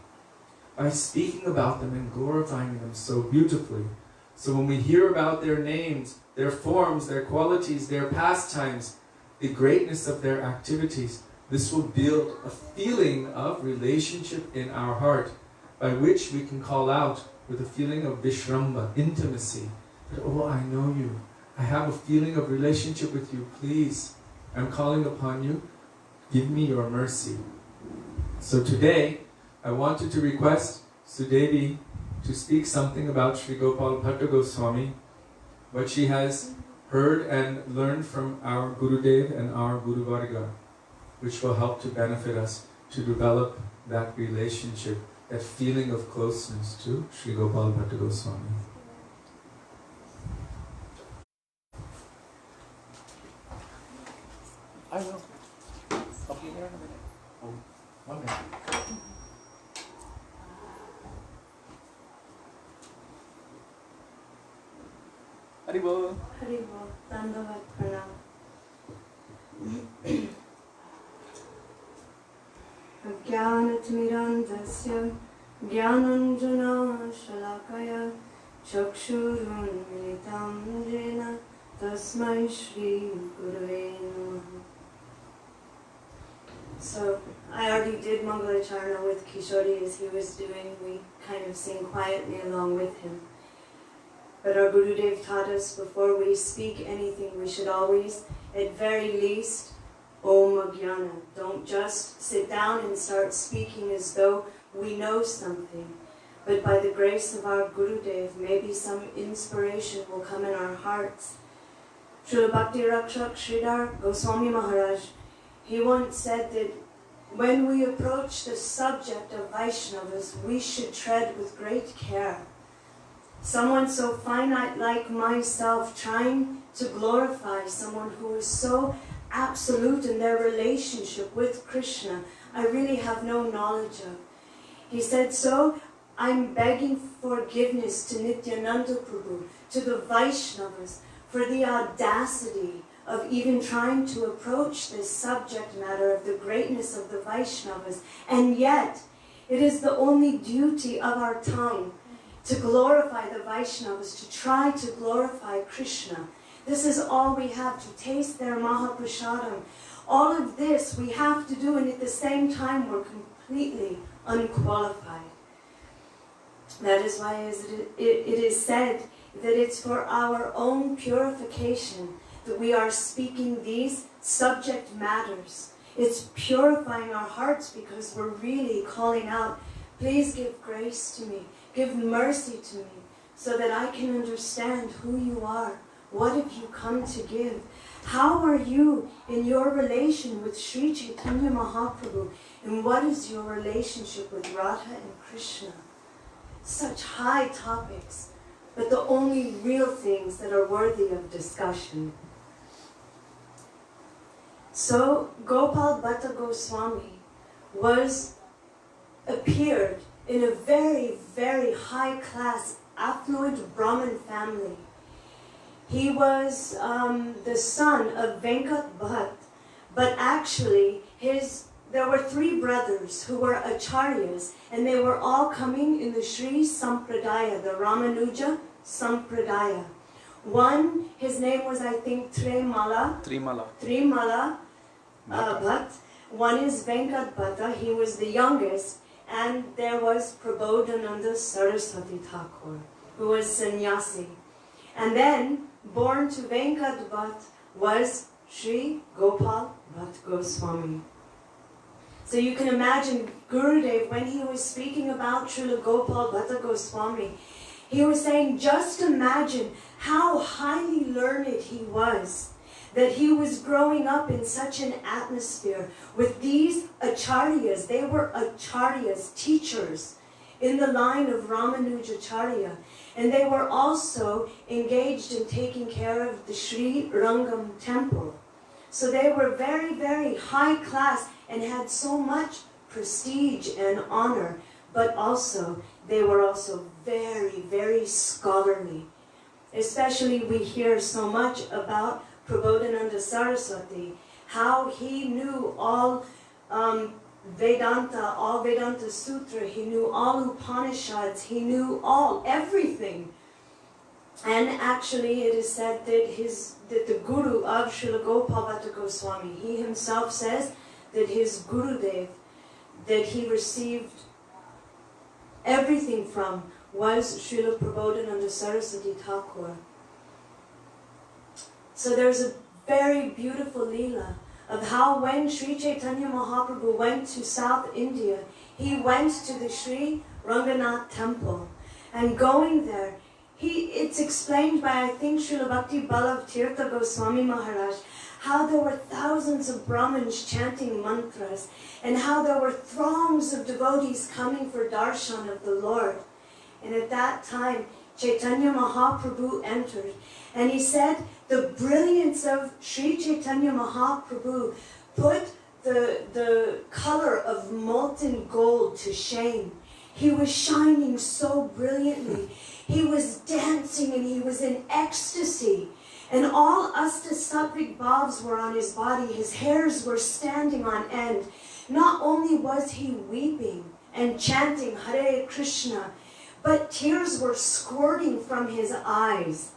by speaking about them and glorifying them so beautifully. So when we hear about their names, their forms, their qualities, their pastimes, the greatness of their activities, this will build a feeling of relationship in our heart, by which we can call out with a feeling of vishramba, intimacy. That, oh, I know you. I have a feeling of relationship with you. Please, I'm calling upon you. Give me your mercy. So today, I wanted to request Sudevi to speak something about Sri Gopal Bhatta Goswami, what she has heard and learned from our Gurudev and our Guru Varga, which will help to benefit us to develop that relationship that feeling of closeness to Sri Gopal Bhatta Goswami. I will. I'll be there in a minute. Oh, 1 minute. Haribol. Haribol, Dandavat Pranam. Ajnanatimirandasya Jnananjana Shalakaya Chakshurunmilitam Jena Tasmai Shri Gurave Namaha. So, I already did Mangalacharna with Kishori as he was doing. We kind of sing quietly along with him. But our Gurudev taught us before we speak anything, we should always, at very least, Om Ajnana. Don't just sit down and start speaking as though we know something. But by the grace of our Gurudev, maybe some inspiration will come in our hearts. Srila Bhakti Rakshak Sridhar Goswami Maharaj, he once said that when we approach the subject of Vaishnavas, we should tread with great care. Someone so finite like myself trying to glorify someone who is so absolute in their relationship with Krishna, I really have no knowledge of. He said, so I'm begging forgiveness to Nityananda Prabhu, to the Vaishnavas, for the audacity of even trying to approach this subject matter of the greatness of the Vaishnavas. And yet, it is the only duty of our time to glorify the Vaishnavas, to try to glorify Krishna. This is all we have, to taste their Mahaprasadam. All of this we have to do, and at the same time we're completely unqualified. That is why it is said that it's for our own purification that we are speaking these subject matters. It's purifying our hearts because we're really calling out, please give grace to me, give mercy to me, so that I can understand who you are. What have you come to give? How are you in your relation with Sri Chaitanya Mahaprabhu? And what is your relationship with Radha and Krishna? Such high topics, but the only real things that are worthy of discussion. So, Gopal Bhatta Goswami appeared in a very, very high-class, affluent Brahmin family. He was the son of Venkat Bhatt, but actually there were 3 brothers who were acharyas, and they were all coming in the Sri Sampradaya, the Ramanuja Sampradaya. One, his name was, I think, Trimala Bhatt. One is Venkat Bhatta, he was the youngest, and there was Prabodhananda Saraswati Thakur, who was sannyasi. And then, born to Venkat Bhatt was Sri Gopal Bhatta Goswami. So you can imagine Gurudev, when he was speaking about Srila Gopal Bhatta Goswami, he was saying, just imagine how highly learned he was, that he was growing up in such an atmosphere with these acharyas. They were acharyas, teachers, in the line of Ramanujacharya. And they were also engaged in taking care of the Sri Rangam temple. So they were very, very high class and had so much prestige and honor, but also they were also very, very scholarly. Especially we hear so much about Prabodhananda Saraswati, how he knew all Vedanta Sutra, he knew all Upanishads, he knew everything. And actually it is said that the Guru of Srila Gopal Bhatta Goswami, he himself says that his Gurudev, that he received everything from, was Srila Prabodhananda Saraswati Thakur. So there's a very beautiful leela of how when Sri Chaitanya Mahaprabhu went to South India, he went to the Sri Ranganath temple. And going there, it's explained by, I think, Srila Bhakti Tirtha Goswami Maharaj, how there were thousands of Brahmins chanting mantras, and how there were throngs of devotees coming for darshan of the Lord. And at that time, Chaitanya Mahaprabhu entered, and he said the brilliance of Sri Chaitanya Mahaprabhu put the color of molten gold to shame. He was shining so brilliantly. He was dancing and he was in ecstasy. And all Astasattvic bhavs were on his body. His hairs were standing on end. Not only was he weeping and chanting Hare Krishna, but tears were squirting from his eyes.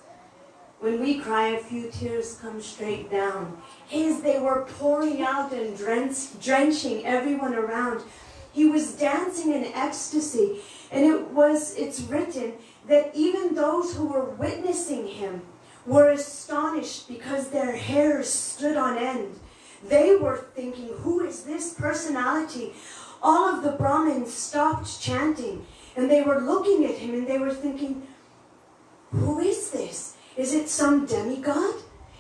When we cry, a few tears come straight down. They were pouring out and drenching everyone around. He was dancing in ecstasy. And it's written that even those who were witnessing him were astonished because their hairs stood on end. They were thinking, who is this personality? All of the Brahmins stopped chanting and they were looking at him and they were thinking, who is this? Is it some demigod?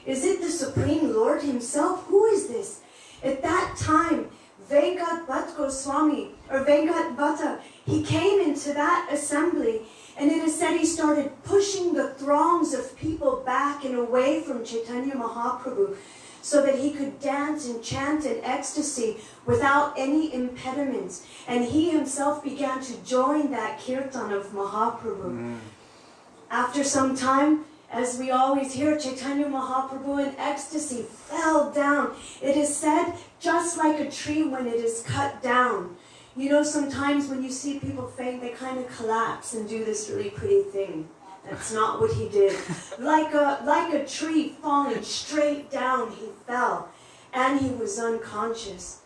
Is it the Supreme Lord himself? Who is this? At that time, Venkat Bhatta Goswami, or Venkat Bhatta, he came into that assembly, and it is said he started pushing the throngs of people back and away from Chaitanya Mahaprabhu so that he could dance and chant in ecstasy without any impediments. And he himself began to join that kirtan of Mahaprabhu. After some time, as we always hear, Chaitanya Mahaprabhu in ecstasy fell down. It is said, just like a tree when it is cut down. You know, sometimes when you see people faint, they kind of collapse and do this really pretty thing. That's not what he did. Like a tree falling straight down, he fell. And he was unconscious.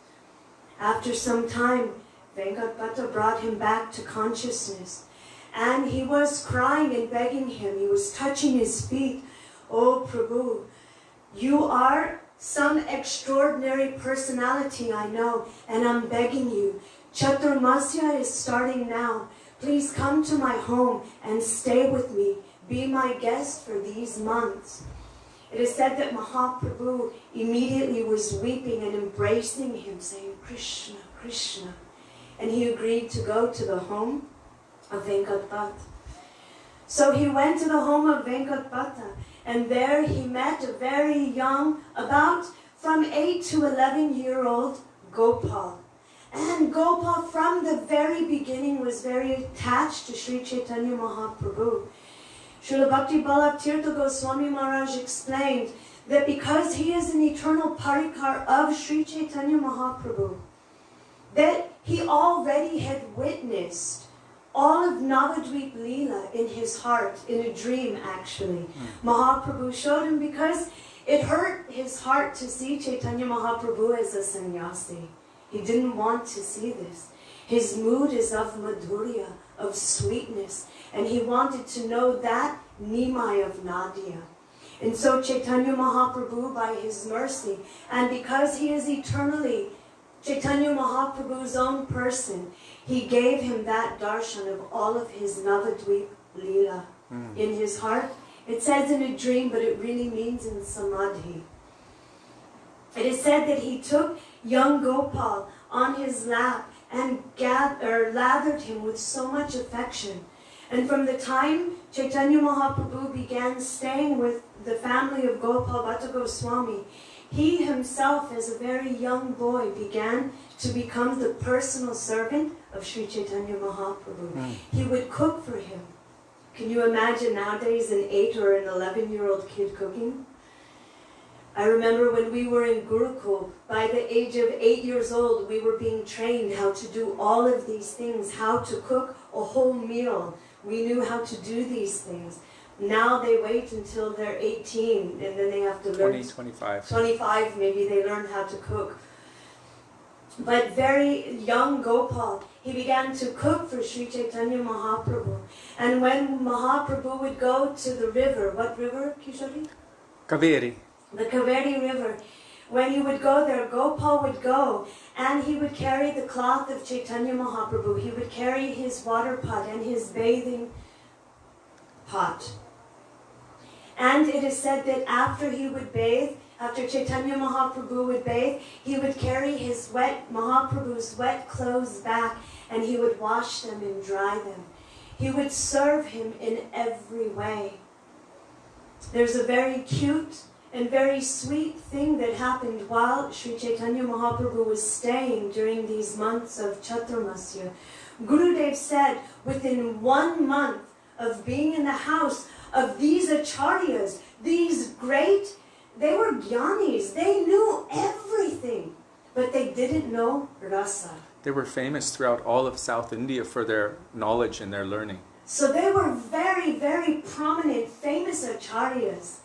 After some time, Venkat Bhatta brought him back to consciousness. And he was crying and begging him. He was touching his feet. Oh, Prabhu, you are some extraordinary personality, I know, and I'm begging you. Chaturmasya is starting now. Please come to my home and stay with me. Be my guest for these months. It is said that Mahaprabhu immediately was weeping and embracing him, saying, Krishna, Krishna. And he agreed to go to the home of Venkat Bhatta. So he went to the home of Venkat Bhatta, and there he met a very young, about from 8 to 11-year-old Gopal. And Gopal from the very beginning was very attached to Sri Chaitanya Mahaprabhu. Srila Bhakti Tirtha Goswami Maharaj explained that because he is an eternal parikar of Sri Chaitanya Mahaprabhu, that he already had witnessed all of Navadvip Leela in his heart, in a dream actually. Mahaprabhu showed him because it hurt his heart to see Chaitanya Mahaprabhu as a sannyasi. He didn't want to see this. His mood is of madhurya, of sweetness, and he wanted to know that Nimai of Nadia. And so Chaitanya Mahaprabhu, by his mercy, and because he is eternally Chaitanya Mahaprabhu's own person, he gave him that darshan of all of his Navadvip Leela in his heart. It says in a dream, but it really means in samadhi. It is said that he took young Gopal on his lap and lathered him with so much affection. And from the time Chaitanya Mahaprabhu began staying with the family of Gopal Bhatta Goswami, he himself, as a very young boy, began to become the personal servant of Sri Chaitanya Mahaprabhu. He would cook for him. Can you imagine nowadays an 8 or an 11-year-old kid cooking? I remember when we were in Gurukul, by the age of 8 years old, we were being trained how to do all of these things, how to cook a whole meal. We knew how to do these things. Now they wait until they're 18 and then they have to learn. 25 maybe they learn how to cook. But very young Gopal, he began to cook for Sri Chaitanya Mahaprabhu. And when Mahaprabhu would go to the river, what river, Kishori? Kaveri. The Kaveri River. When he would go there, Gopal would go and he would carry the cloth of Chaitanya Mahaprabhu. He would carry his water pot and his bathing hot. And it is said that after he would bathe, after Chaitanya Mahaprabhu would bathe, he would carry his Mahaprabhu's wet clothes back and he would wash them and dry them. He would serve him in every way. There's a very cute and very sweet thing that happened while Sri Chaitanya Mahaprabhu was staying during these months of Chaturmasya. Gurudev said within 1 month of being in the house of these acharyas, these great, they were jnanis, they knew everything, but they didn't know rasa. They were famous throughout all of South India for their knowledge and their learning. So they were very, very prominent, famous acharyas.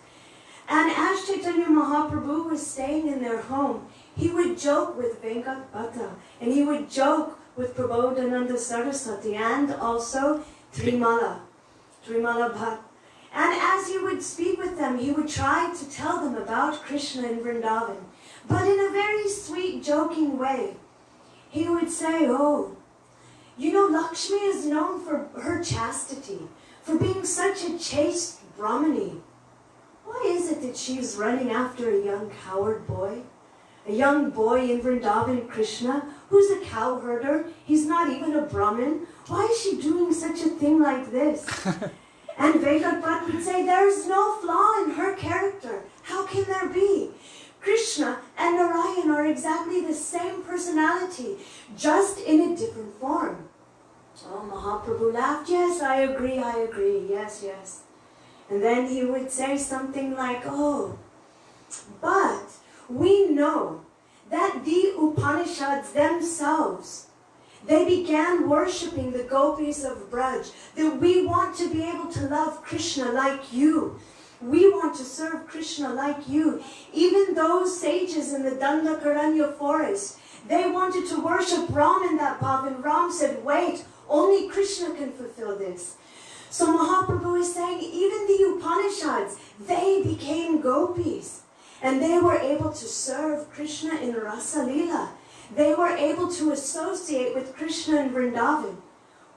And as Chaitanya Mahaprabhu was staying in their home, he would joke with Venkatapata, and he would joke with Prabodhananda Saraswati, and also Trimala Bhatt. And as he would speak with them, he would try to tell them about Krishna in Vrindavan, but in a very sweet, joking way. He would say, oh, you know, Lakshmi is known for her chastity, for being such a chaste Brahmani. Why is it that she's running after a young cowherd boy? A young boy in Vrindavan, Krishna, who's a cowherder, he's not even a Brahmin. Why is she doing such a thing like this? And Venkatapati would say, there's no flaw in her character. How can there be? Krishna and Narayan are exactly the same personality, just in a different form. Oh, Mahaprabhu laughed, yes, I agree, yes, yes. And then he would say something like, oh, but we know that the Upanishads themselves, they began worshipping the gopis of Braj, that we want to be able to love Krishna like you. We want to serve Krishna like you. Even those sages in the Dandakaranya forest, they wanted to worship Ram in that bhav, and Ram said, wait, only Krishna can fulfill this. So Mahaprabhu is saying, even the Upanishads, they became gopis. And they were able to serve Krishna in Rasa Leela. They were able to associate with Krishna in Vrindavan.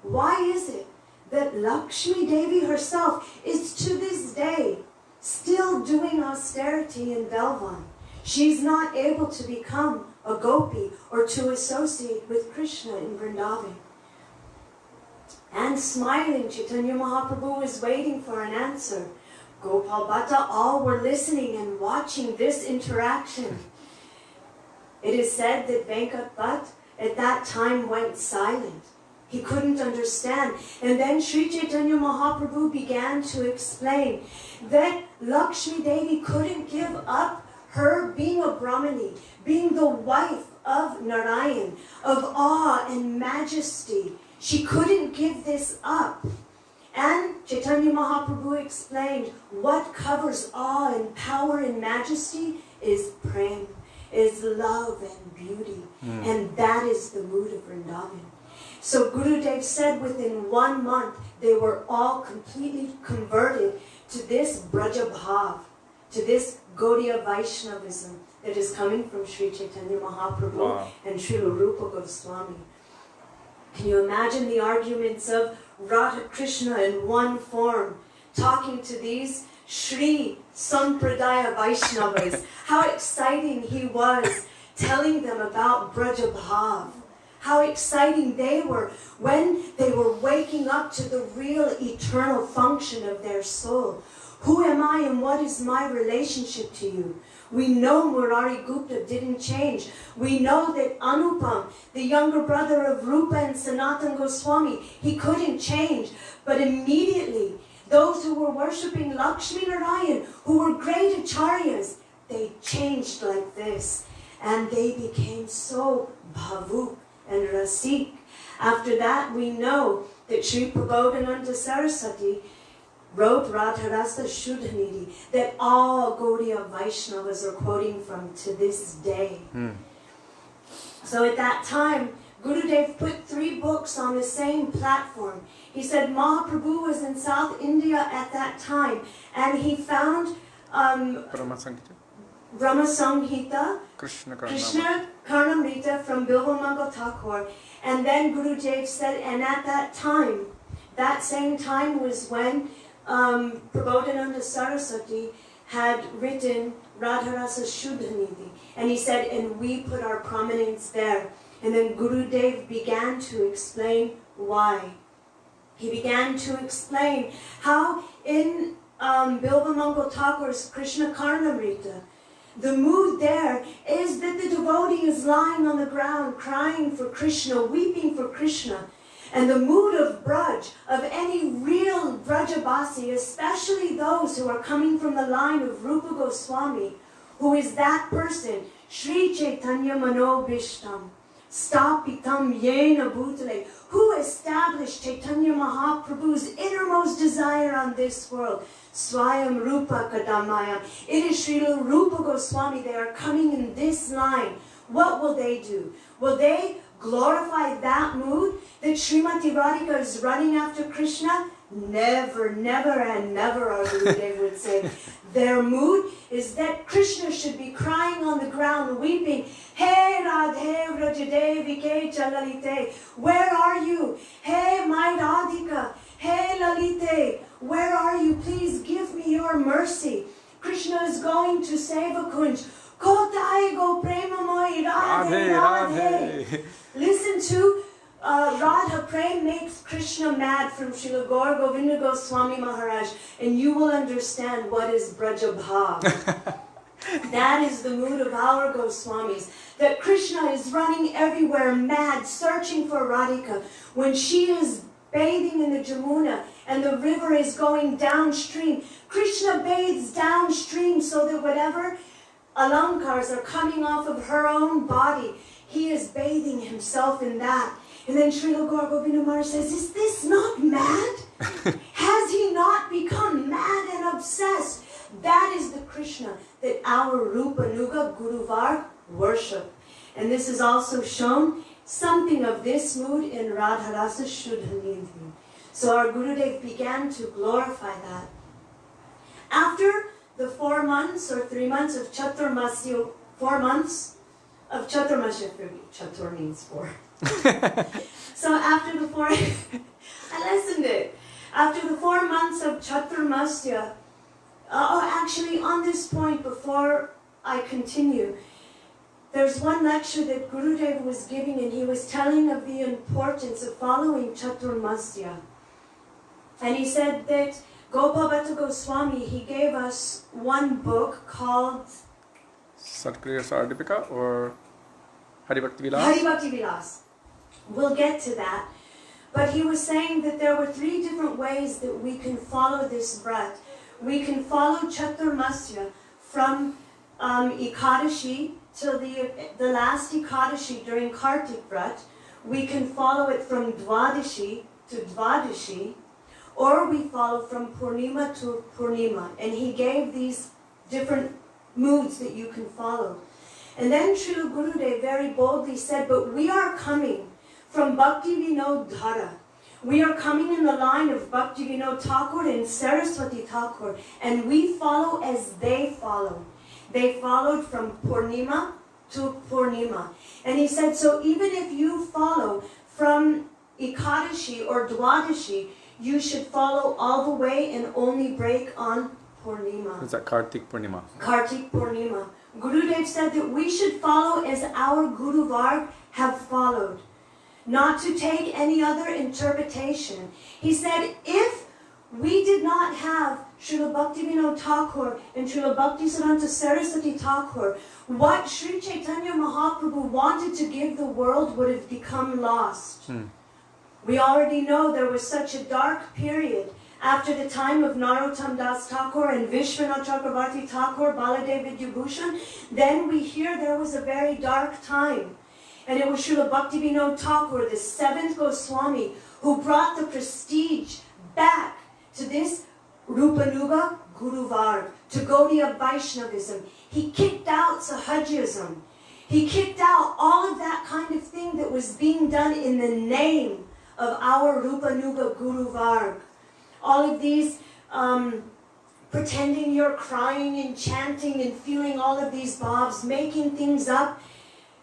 Why is it that Lakshmi Devi herself is to this day still doing austerity in Belvan? She's not able to become a gopi or to associate with Krishna in Vrindavan. And smiling, Chaitanya Mahaprabhu was waiting for an answer. Gopal Bhatta, all were listening and watching this interaction. It is said that Venkat Bhatt at that time went silent. He couldn't understand. And then Sri Chaitanya Mahaprabhu began to explain that Lakshmi Devi couldn't give up her being a Brahmani, being the wife of Narayan, of awe and majesty. She couldn't give this up. And Chaitanya Mahaprabhu explained what covers awe and power and majesty is prem, is love and beauty. And that is the mood of Vrindavan. So Gurudev said within 1 month, they were all completely converted to this Braja Bhav, to this Gaudiya Vaishnavism that is coming from Sri Chaitanya Mahaprabhu and Srila Rupa Goswami. Can you imagine the arguments of Radha Krishna in one form, talking to these Sri Sampradaya Vaishnavas? How exciting he was telling them about Braja Bhav. How exciting they were when they were waking up to the real eternal function of their soul. Who am I and what is my relationship to you? We know Murari Gupta didn't change. We know that Anupam, the younger brother of Rupa and Sanatan Goswami, he couldn't change. But immediately, those who were worshipping Lakshmi Narayan, who were great acharyas, they changed like this. And they became so bhavuk and rasik. After that, we know that Sri Prabodhananda Saraswati wrote Radharasa Shuddhanidhi, that all Gaudiya Vaishnavas are quoting from to this day. So at that time, Gurudev put 3 books on the same platform. He said Mahaprabhu was in South India at that time, and he found Brahma Samhita, Krishna Karnamrita from Bilvamangal Thakur. And then Gurudev said, and at that time, that same time was when Prabodhananda Saraswati had written Radharasa Shuddhanidhi, and he said, and we put our prominence there. And then Gurudev began to explain why. He began to explain how in Bilvamangal Thakur's Krishna Karnamrita, the mood there is that the devotee is lying on the ground crying for Krishna, weeping for Krishna. And the mood of Braj, of any real Brajabasi, especially those who are coming from the line of Rupa Goswami, who is that person, Sri Chaitanya Manobhishtam, Stapitam Yena Bhutale, who established Chaitanya Mahaprabhu's innermost desire on this world. Swayam Rupa Kadamaya. It is Srila Rupa Goswami. They are coming in this line. What will they do? Will they glorify that mood that Srimati Radhika is running after Krishna? Never, never, and never, our Gurudev would say. Their mood is that Krishna should be crying on the ground, weeping, Hey Radhe Vrajadevi Ke Chalalite, where are you? Hey my Radhika, hey Lalite, where are you? Please give me your mercy. Krishna is going to Sevakunj. Kotai go premamoy Radhe Radhe. Listen to Radha Prem makes Krishna mad from Srila Gaur Govinda Goswami Maharaj, and you will understand what is Brajabhav. That is the mood of our Goswamis. That Krishna is running everywhere mad, searching for Radhika. When she is bathing in the Jamuna and the river is going downstream, Krishna bathes downstream so that whatever alankars are coming off of her own body, he is bathing himself in that. And then Srila Gaur Govinda Maharaj says, is this not mad? Has he not become mad and obsessed? That is the Krishna that our Rupa Nuga Guru Varg worship. And this is also shown, something of this mood in Radharasa Shuddhanidhi. So our Gurudev began to glorify that. After the 4 months or 3 months of Chaturmasya, 4 months of Chaturmasya, Chatur means 4. So after the 4, I listened it. After the 4 months of Chaturmasya, actually on this point before I continue, there's one lecture that Gurudev was giving and he was telling of the importance of following Chaturmasya. And he said that Gopabhata Goswami, he gave us one book called Satkriya Sardipika or Haribhakti Vilas? Haribhakti Vilas. We'll get to that. But he was saying that there were 3 different ways that we can follow this vrat. We can follow Chaturmasya from Ekadashi till the last Ekadashi during Kartik Vrat. We can follow it from Dvadashi to Dvadashi, or we follow from Purnima to Purnima. And he gave these different moods that you can follow. And then Srila Gurudev very boldly said, but we are coming from Bhakti Vinod Dhara. We are coming in the line of Bhakti Vinod Thakur and Saraswati Thakur, and we follow as they follow. They followed from Purnima to Purnima. And he said, so even if you follow from Ekadashi or Dwadashi, you should follow all the way and only break on Purnima. Is that Kartik Purnima? Kartik Purnima. Gurudev said that we should follow as our Guru Varg have followed, not to take any other interpretation. He said, if we did not have Srila Bhaktivinoda Thakur and Srila Bhaktisiddhanta Saraswati Thakur, what Sri Chaitanya Mahaprabhu wanted to give the world would have become lost. We already know there was such a dark period after the time of Narottam Das Thakur and Vishwanath Chakravarti Thakur, Baladev Vidyabhushan. Then we hear there was a very dark time. And it was Srila Bhaktivinoda Thakur, the 7th Goswami, who brought the prestige back to this Rupanuga Guru Varg, to Gaudiya Vaishnavism. He kicked out Sahajism. He kicked out all of that kind of thing that was being done in the name of our Rupanuga Guru Varg. All of these pretending you're crying and chanting and feeling all of these bobs, making things up.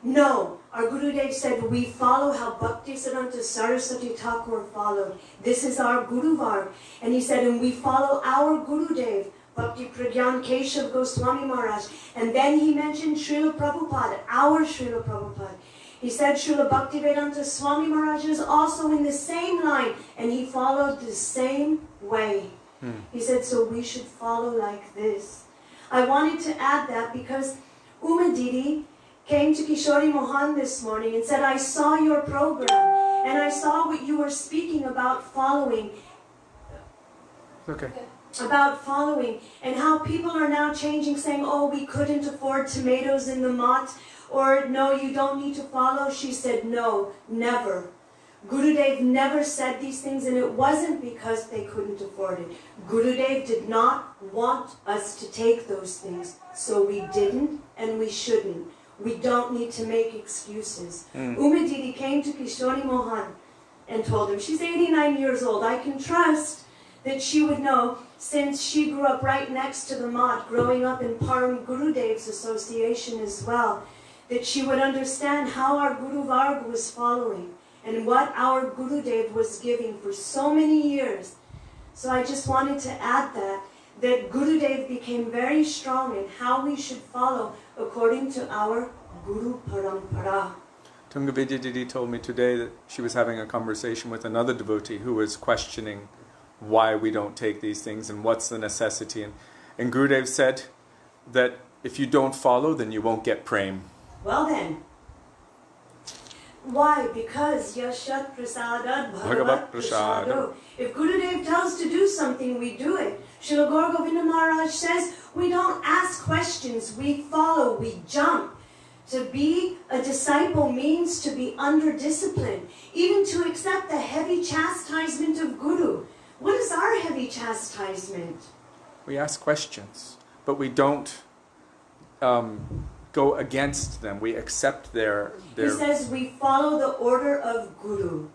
No, our Gurudev said we follow how Bhaktisiddhanta Saraswati Thakur followed. This is our Guru Varg. And he said, and we follow our Gurudev, Bhakti Pragyan Keshav Goswami Maharaj. And then he mentioned Srila Prabhupada, our Srila Prabhupada. He said Srila Bhaktivedanta Swami Maharaj is also in the same line, and he followed the same way. He said, so we should follow like this. I wanted to add that because Didi came to Kishori Mohan this morning and said, I saw your program, and I saw what you were speaking about following. Okay. About following, and how people are now changing, saying, oh, we couldn't afford tomatoes in the mat, or no, you don't need to follow. She said, no, never. Gurudev never said these things, and it wasn't because they couldn't afford it. Gurudev did not want us to take those things, so we didn't, and we shouldn't. We don't need to make excuses. Didi came to Kishori Mohan and told him, she's 89 years old, I can trust that she would know, since she grew up right next to the mat, growing up in Param Gurudev's association as well, that she would understand how our Guru Varg was following and what our Gurudev was giving for so many years. So I just wanted to add that Gurudev became very strong in how we should follow according to our Guru Parampara. Tungavidya Didi told me today that she was having a conversation with another devotee who was questioning why we don't take these things and what's the necessity. And Gurudev said that if you don't follow, then you won't get prem. Well then, why? Because Yashat Prasadat Bhagavat Prasado. If Gurudev tells to do something, we do it. Srila Gaur Govinda Maharaj says, we don't ask questions, we follow, we jump. To be a disciple means to be under discipline, even to accept the heavy chastisement of Guru. What is our heavy chastisement? We ask questions, but we don't go against them. We accept their... He says we follow the order of Guru.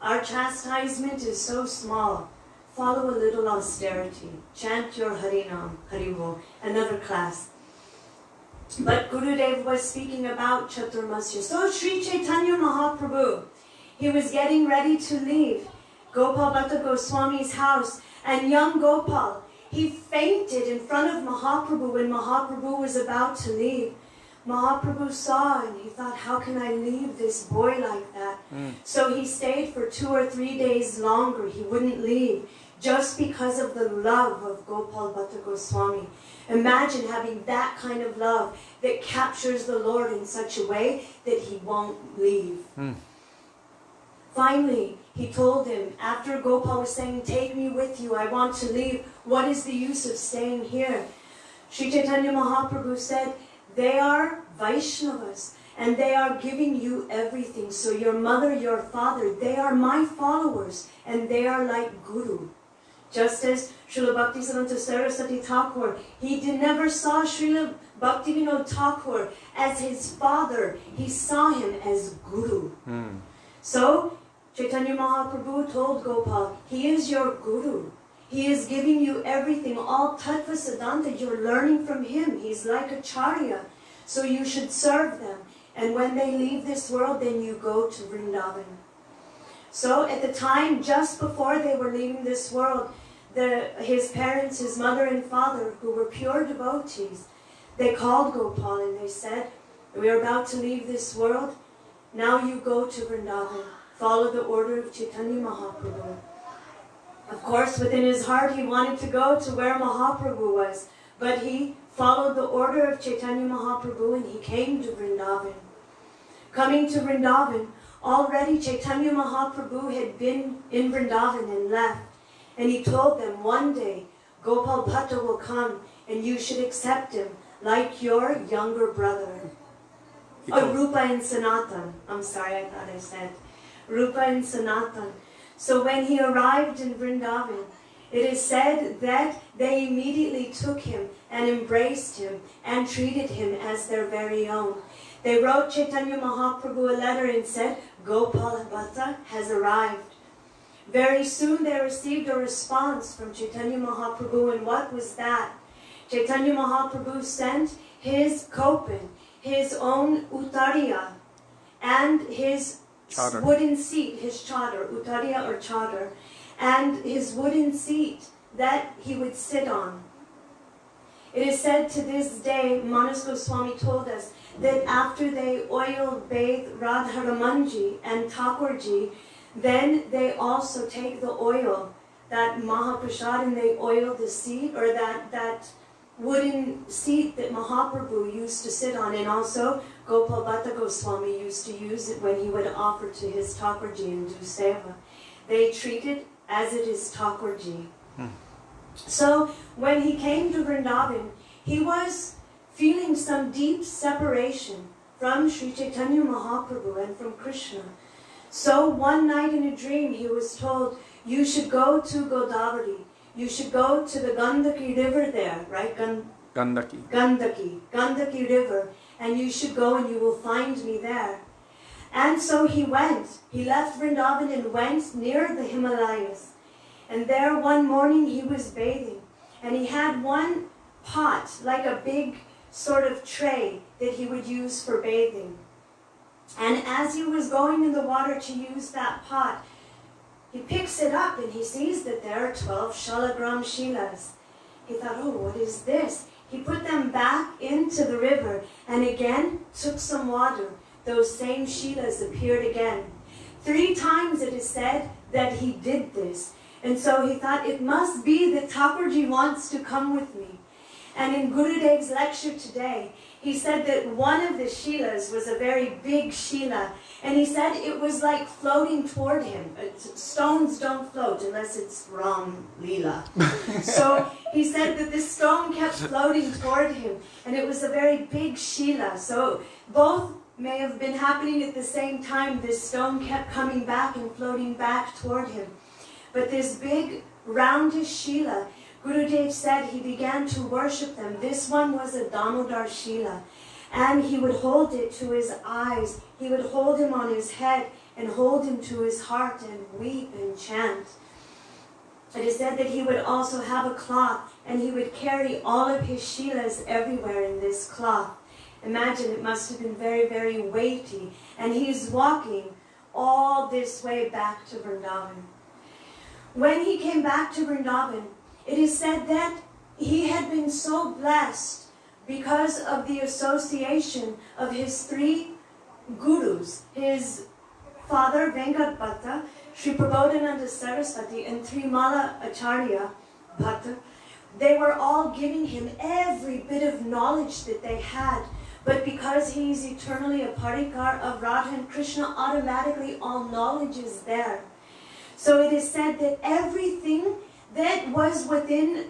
Our chastisement is so small. Follow a little austerity. Chant your Harinam, Haribo, another class. But Gurudev was speaking about Chaturmasya. So Sri Chaitanya Mahaprabhu, he was getting ready to leave Gopal Bhatta Goswami's house, and young Gopal, he fainted in front of Mahaprabhu when Mahaprabhu was about to leave. Mahaprabhu saw and he thought, how can I leave this boy like that? So he stayed for 2 or 3 days longer. He wouldn't leave just because of the love of Gopal Bhatta Goswami. Imagine having that kind of love that captures the Lord in such a way that he won't leave. Finally, he told him, after Gopal was saying, take me with you, I want to leave. What is the use of staying here? Sri Chaitanya Mahaprabhu said, they are Vaishnavas, and they are giving you everything. So your mother, your father, they are my followers, and they are like Guru. Just as Srila Bhaktisiddhanta Saraswati Thakur, he never saw Srila Bhaktivinoda Thakur as his father. He saw him as Guru. So Chaitanya Mahaprabhu told Gopal, he is your Guru. He is giving you everything, all Tattva Siddhanta, you're learning from him. He's like a Charya. So you should serve them. And when they leave this world, then you go to Vrindavan. So at the time, just before they were leaving this world, his parents, his mother and father, who were pure devotees, they called Gopal and they said, we are about to leave this world. Now you go to Vrindavan. Follow the order of Chaitanya Mahaprabhu. Of course, within his heart, he wanted to go to where Mahaprabhu was. But he followed the order of Chaitanya Mahaprabhu and he came to Vrindavan. Coming to Vrindavan, already Chaitanya Mahaprabhu had been in Vrindavan and left. And he told them, one day, Gopal Bhatta will come and you should accept him like your younger brother. Rupa and Sanatan. I'm sorry, I thought I said Rupa and Sanatan. So when he arrived in Vrindavan, it is said that they immediately took him and embraced him and treated him as their very own. They wrote Chaitanya Mahaprabhu a letter and said, Gopal Bhatta has arrived. Very soon they received a response from Chaitanya Mahaprabhu, and what was that? Chaitanya Mahaprabhu sent his kopin, his own uttariya, and his Chadar. wooden seat, his chadar, uttariya or chadar, and his wooden seat that he would sit on. It is said to this day, Manas Goswami told us, that after they oil bathe Radharamanji and Thakurji, then they also take the oil, that Mahaprasad, and they oil the seat, or that wooden seat that Mahaprabhu used to sit on, and also Gopal Bhatta Goswami used to use it when he would offer to his Thakurji and do seva. They treat it as it is Thakurji. So when he came to Vrindavan, he was feeling some deep separation from Sri Chaitanya Mahaprabhu and from Krishna. So one night in a dream he was told, you should go to Godavari. You should go to the Gandaki river there, right? Gandaki river. And you should go and you will find me there. And so he went. He left Vrindavan and went near the Himalayas. And there one morning he was bathing. And he had one pot, like a big sort of tray that he would use for bathing. And as he was going in the water to use that pot, he picks it up and he sees that there are 12 shalagram shilas. He thought, oh, what is this? He put them back into the river and again took some water. Those same shilas appeared again. 3 times it is said that he did this. And so he thought, it must be that Thakurji wants to come with me. And in Gurudev's lecture today, he said that one of the shilas was a very big shila. And he said it was like floating toward him. Stones don't float unless it's Ram Leela. So he said that this stone kept floating toward him. And it was a very big shila. So both may have been happening at the same time. This stone kept coming back and floating back toward him. But this big roundish shila, Gurudev said he began to worship them. This one was a Damodar Shila. And he would hold it to his eyes. He would hold him on his head and hold him to his heart and weep and chant. It is said that he would also have a cloth and he would carry all of his Shilas everywhere in this cloth. Imagine, it must have been very, very weighty. And he's walking all this way back to Vrindavan. When he came back to Vrindavan, it is said that he had been so blessed because of the association of his 3 gurus, his father Venkat Bhatta, Sri Prabodhananda Saraswati, and Trimala Acharya Bhatta. They were all giving him every bit of knowledge that they had. But because he is eternally a parikar of Radha and Krishna, automatically all knowledge is there. So it is said that everything that was within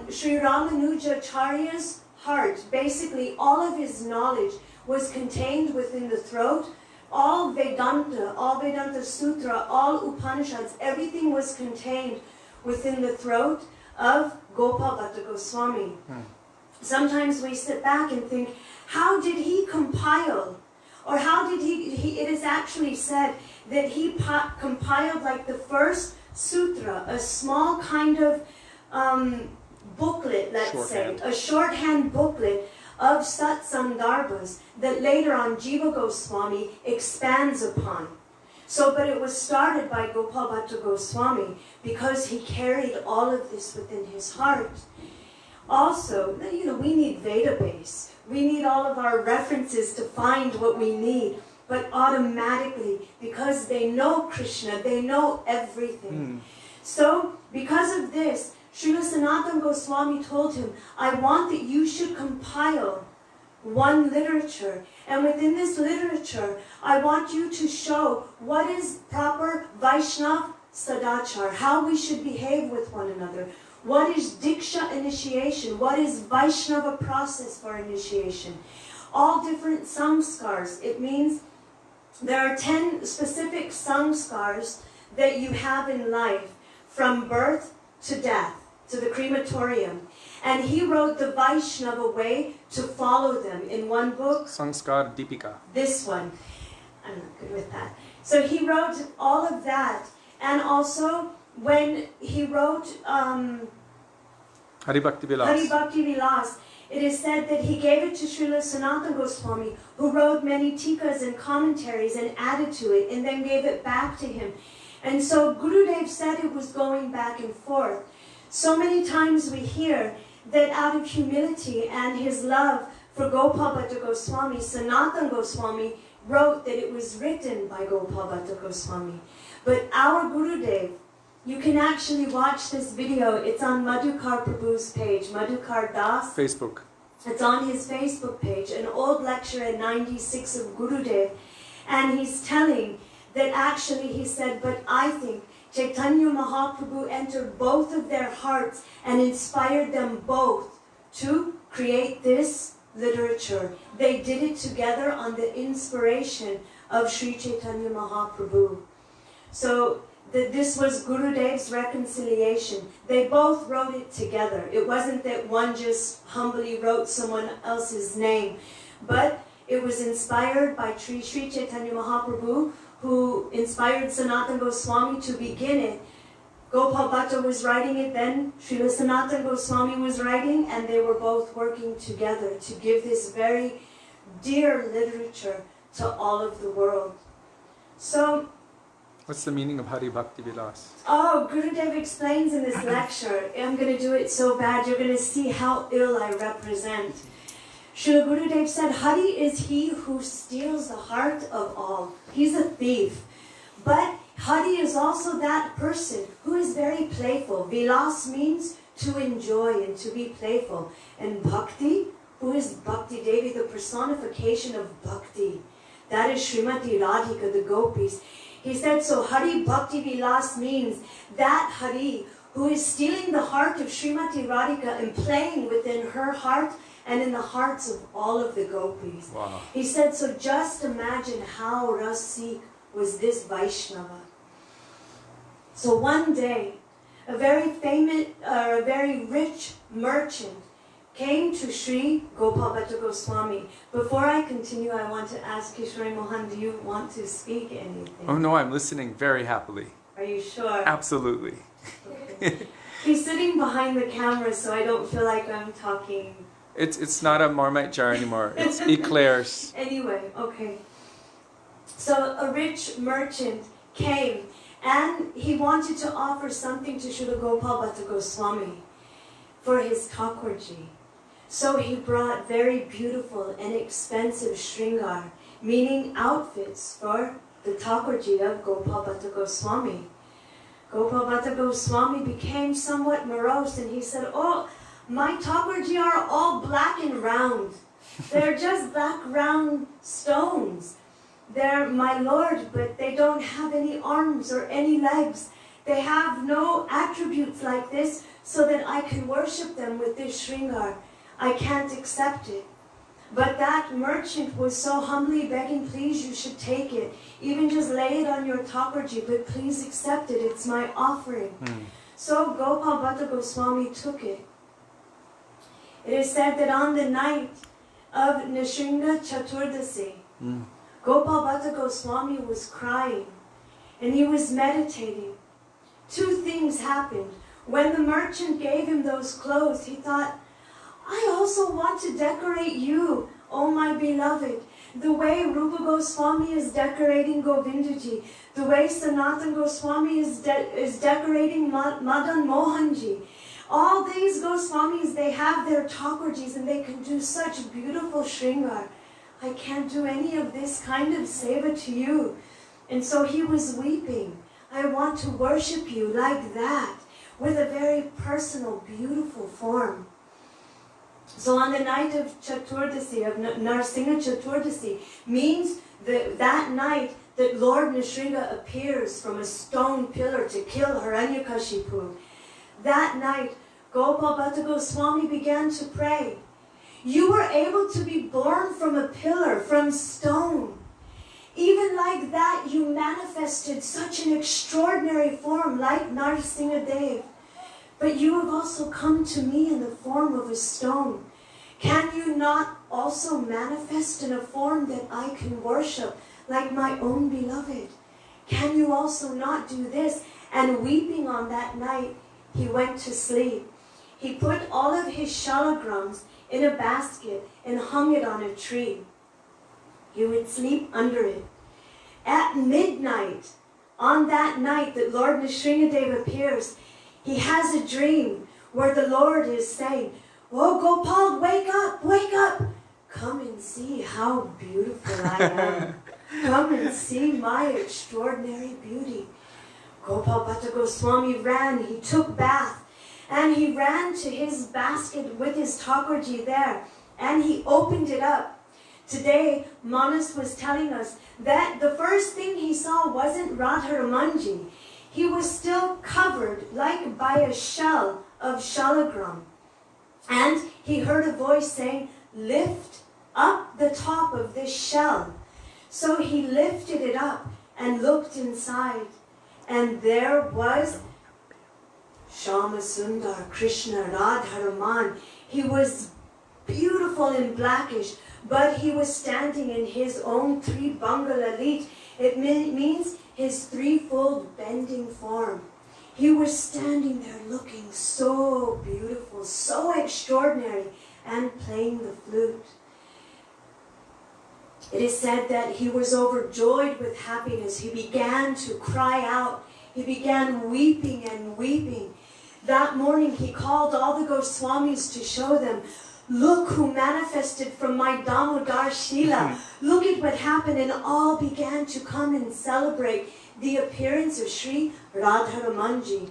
Sri Ramanujacharya's heart, basically all of his knowledge was contained within the throat. All Vedanta Sutra, all Upanishads, everything was contained within the throat of Gopal Bhatta Goswami. Sometimes we sit back and think, how did he compile? Or how did he it is actually said that he compiled like the first sutra, a small kind of booklet, let's say, a shorthand booklet of Sat Sandarbhas that later on Jiva Goswami expands upon. So, but it was started by Gopal Bhatta Goswami because he carried all of this within his heart. Also, we need Vedabase. We need all of our references to find what we need. But automatically, because they know Krishna, they know everything. So, because of this, Srila Sanatan Goswami told him, I want that you should compile one literature. And within this literature, I want you to show what is proper Vaishnava Sadachar, how we should behave with one another. What is Diksha initiation? What is Vaishnava process for initiation? All different samskars. It means there are 10 specific samskars that you have in life, from birth to death, to the crematorium. And he wrote the Vaishnava way to follow them in one book. Sanskar Deepika. This one. I'm not good with that. So he wrote all of that. And also, when he wrote Hari Bhakti Hari Vilas. Bhakti Vilas. It is said that he gave it to Srila Sanatan Goswami, who wrote many tikas and commentaries and added to it, and then gave it back to him. And so Gurudev said it was going back and forth. So many times we hear that out of humility and his love for Gopal Bhatta Goswami, Sanatan Goswami wrote that it was written by Gopal Bhatta Goswami. But our Gurudev, you can actually watch this video. It's on Madhukar Prabhu's page, Madhukar Das. Facebook. It's on his Facebook page, an old lecture at 96 of Gurudev. And he's telling that actually he said, but I think Chaitanya Mahaprabhu entered both of their hearts and inspired them both to create this literature. They did it together on the inspiration of Sri Chaitanya Mahaprabhu. So this was Gurudev's reconciliation. They both wrote it together. It wasn't that one just humbly wrote someone else's name, but it was inspired by Sri Chaitanya Mahaprabhu, who inspired Sanatan Goswami to begin it. Gopal Bhatta was writing it then, Srila Sanatan Goswami was writing, and they were both working together to give this very dear literature to all of the world. So, What's the meaning of Hari Bhakti Vilas? oh, Gurudev explains in this lecture. I'm going to do it so bad, you're going to see how ill I represent. Srila Gurudev said, Hari is he who steals the heart of all. He's a thief. But Hari is also that person who is very playful. Vilas means to enjoy and to be playful. And Bhakti, who is Bhakti Devi, the personification of Bhakti. That is Srimati Radhika, the gopis. He said, so Hari Bhakti Vilas means that Hari who is stealing the heart of Srimati Radhika and playing within her heart and in the hearts of all of the gopis. Wow. He said, so just imagine how Rasik was this Vaisnava. So one day, a very famous, a very rich merchant came to Sri Gopal Bhatta Goswami. Before I continue, I want to ask Kishori Mohan, do you want to speak anything? Oh no, I'm listening very happily. Are you sure? Absolutely. Okay. He's sitting behind the camera, so I don't feel like I'm talking. It's not a Marmite jar anymore. It's eclairs. Anyway, okay. So a rich merchant came and he wanted to offer something to Srila Gopal Bhatta Goswami for his Thakurji. So he brought very beautiful and expensive shringar, meaning outfits for the Thakurji of Gopal Bhatta Goswami. Gopal Bhatta Goswami became somewhat morose and he said, oh, my Thakurji are all black and round. They're just black round stones. They're my Lord, but they don't have any arms or any legs. They have no attributes like this so that I can worship them with this shringar. I can't accept it. But that merchant was so humbly begging, please, you should take it. Even just lay it on your Thakurji, but please accept it. It's my offering. So Gopal Bhatta Goswami took it. It is said that on the night of Nrsimha Chaturdasi, Gopal Bhatta Goswami was crying and he was meditating. Two things happened. When the merchant gave him those clothes, he thought, I also want to decorate you, oh my beloved. The way Rupa Goswami is decorating Govindaji, the way Sanatan Goswami is decorating Madan Mohanji. All these Goswamis, they have their Thakurjis and they can do such beautiful shringar. I can't do any of this kind of seva to you. And so he was weeping. I want to worship you like that, with a very personal, beautiful form. So on the night of Chaturdasi, of Narasimha Chaturdasi, means that night that Lord Nrsimha appears from a stone pillar to kill Hiranyakashipu. That night, Gopal Bhatta Goswami began to pray. You were able to be born from a pillar, from stone. Even like that, you manifested such an extraordinary form, like Narasimha Dev. But you have also come to me in the form of a stone. Can you not also manifest in a form that I can worship, like my own beloved? Can you also not do this? And weeping on that night, he went to sleep. he put all of his shalagrams in a basket and hung it on a tree. He would sleep under it. At midnight, on that night that Lord Nrsingadev appears, he has a dream where the Lord is saying, "Oh Gopal, wake up, wake up. Come and see how beautiful I am. Come and see my extraordinary beauty." Gopal Bhatta Goswami ran, he took bath, and he ran to his basket with his Thakurji there, and he opened it up. Today, Manas was telling us that the first thing he saw wasn't Radharamanji. He was still covered like by a shell of shalagram. And he heard a voice saying, "Lift up the top of this shell." So he lifted it up and looked inside. And there was Shama Sundar, Krishna, Radharaman. He was beautiful in blackish, but he was standing in his own three Bangalalit. It means his threefold bending form. He was standing there looking so beautiful, so extraordinary, and playing the flute. It is said that he was overjoyed with happiness. He began to cry out. He began weeping and weeping. That morning he called all the Goswamis to show them, "Look who manifested from my Damodar Shila. Look at what happened." And all began to come and celebrate the appearance of Sri Radharamanji.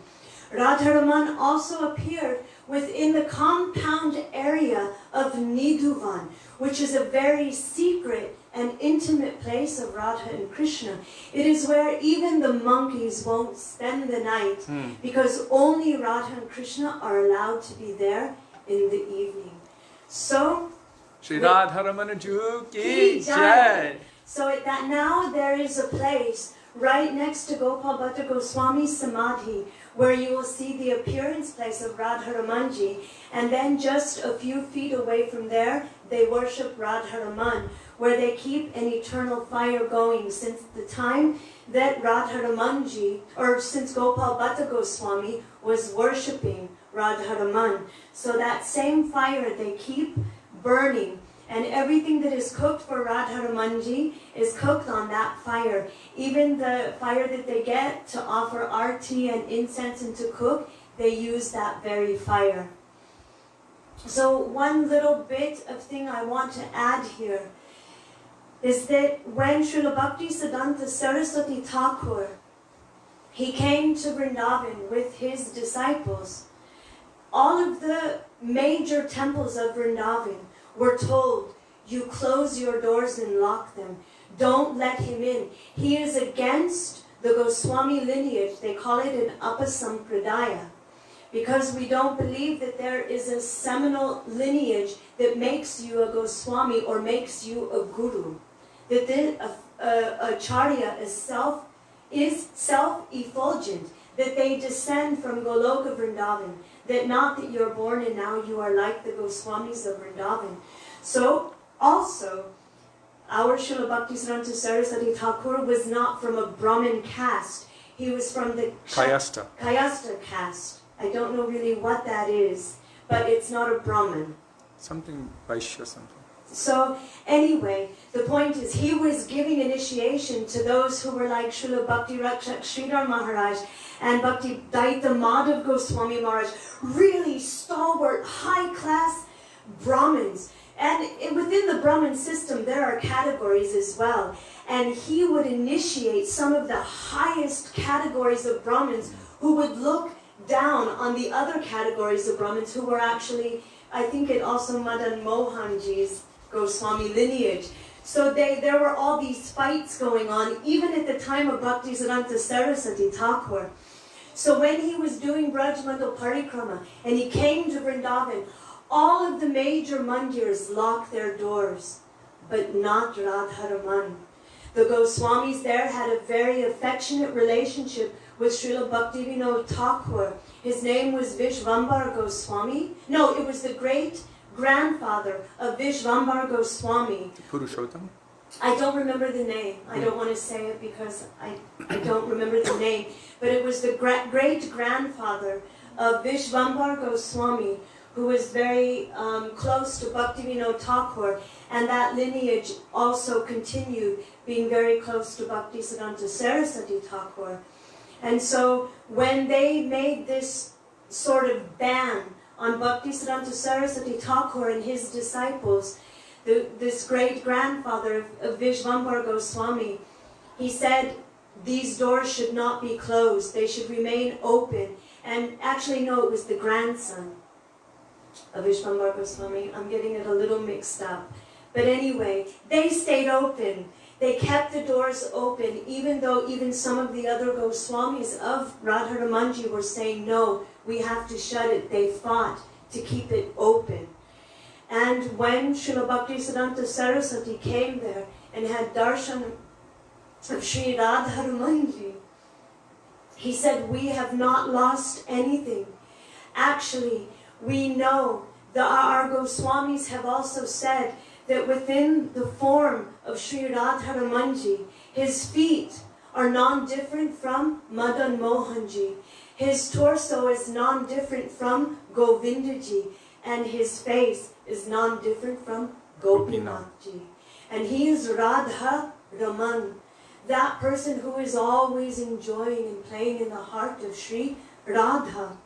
Radharaman also appeared within the compound area of Nidhuvan, which is a very secret and intimate place of Radha and Krishna. It is where even the monkeys won't spend the night, because only Radha and Krishna are allowed to be there in the evening. So, Shri Radharamana Ju Ki Jai. So that now there is a place right next to Gopal Bhatta Goswami's Samadhi where you will see the appearance place of Radharamanji, and then just a few feet away from there they worship Radharaman, where they keep an eternal fire going since the time that Radharamanji, or since Gopal Bhatta Goswami was worshipping Radharaman. So that same fire they keep burning, and everything that is cooked for Radharamanji is cooked on that fire. Even the fire that they get to offer arti and incense and to cook, they use that very fire. So one little bit of thing I want to add here is that when Srila Bhaktisiddhanta Saraswati Thakur, he came to Vrindavan with his disciples, all of the major temples of Vrindavan were told, "You close your doors and lock them. Don't let him in. He is against the Goswami lineage." They call it an Apasampradaya, because we don't believe that there is a seminal lineage that makes you a Goswami or makes you a guru. That a Acharya is self-effulgent, that they descend from Goloka Vrindavan, that not that you're born and now you are like the Goswamis of Vrindavan. So also, our Srila Bhaktisiddhanta Saraswati Thakur was not from a Brahmin caste. He was from the Kayasta. Kayasta caste. I don't know really what that is, but it's not a Brahmin. Something Vaishya something. So anyway, the point is he was giving initiation to those who were like Srila Bhakti Rakshak Sridhar Maharaj and Bhakti Daita Madhav Goswami Maharaj, really stalwart, high-class Brahmins. And within the Brahmin system, there are categories as well. And he would initiate some of the highest categories of Brahmins who would look down on the other categories of Brahmins who were actually, I think it also Madan Mohanji's Goswami lineage. So there were all these fights going on, even at the time of Bhaktisiddhanta Saraswati Thakur. So when he was doing Brajmandal Parikrama and he came to Vrindavan, all of the major mandirs locked their doors, but not Radharaman. The Goswamis there had a very affectionate relationship with Srila Bhaktivinoda Thakur. His name was Vishvambar Goswami. No, it was the great-grandfather of Vishvambar Goswami. Purushottam? I don't remember the name. I don't want to say it because I don't remember the name. But it was the great-grandfather of Vishvambar Goswami, who was very close to Bhaktivinoda Thakur, and that lineage also continued being very close to Bhaktisiddhanta Saraswati Thakur. And so when they made this sort of ban on Bhaktisiddhanta Saraswati Thakur and his disciples, this great-grandfather of Vishvambar Goswami, he said these doors should not be closed, they should remain open. And actually, no, it was the grandson of Vishvambar Goswami. I'm getting it a little mixed up. But anyway, they stayed open. They kept the doors open, even though even some of the other Goswamis of Radharamanji were saying, no, we have to shut it. They fought to keep it open. And when Srila Bhaktisiddhanta Saraswati came there and had darshan of Sri Radharamanji, he said, we have not lost anything. Actually, we know that our Goswamis have also said that within the form of Sri Radharamanji, his feet are non-different from Madan Mohanji. His torso is non-different from Govindaji, and his face is non-different from Gopinathji. And he is Radha Raman, that person who is always enjoying and playing in the heart of Sri Radha.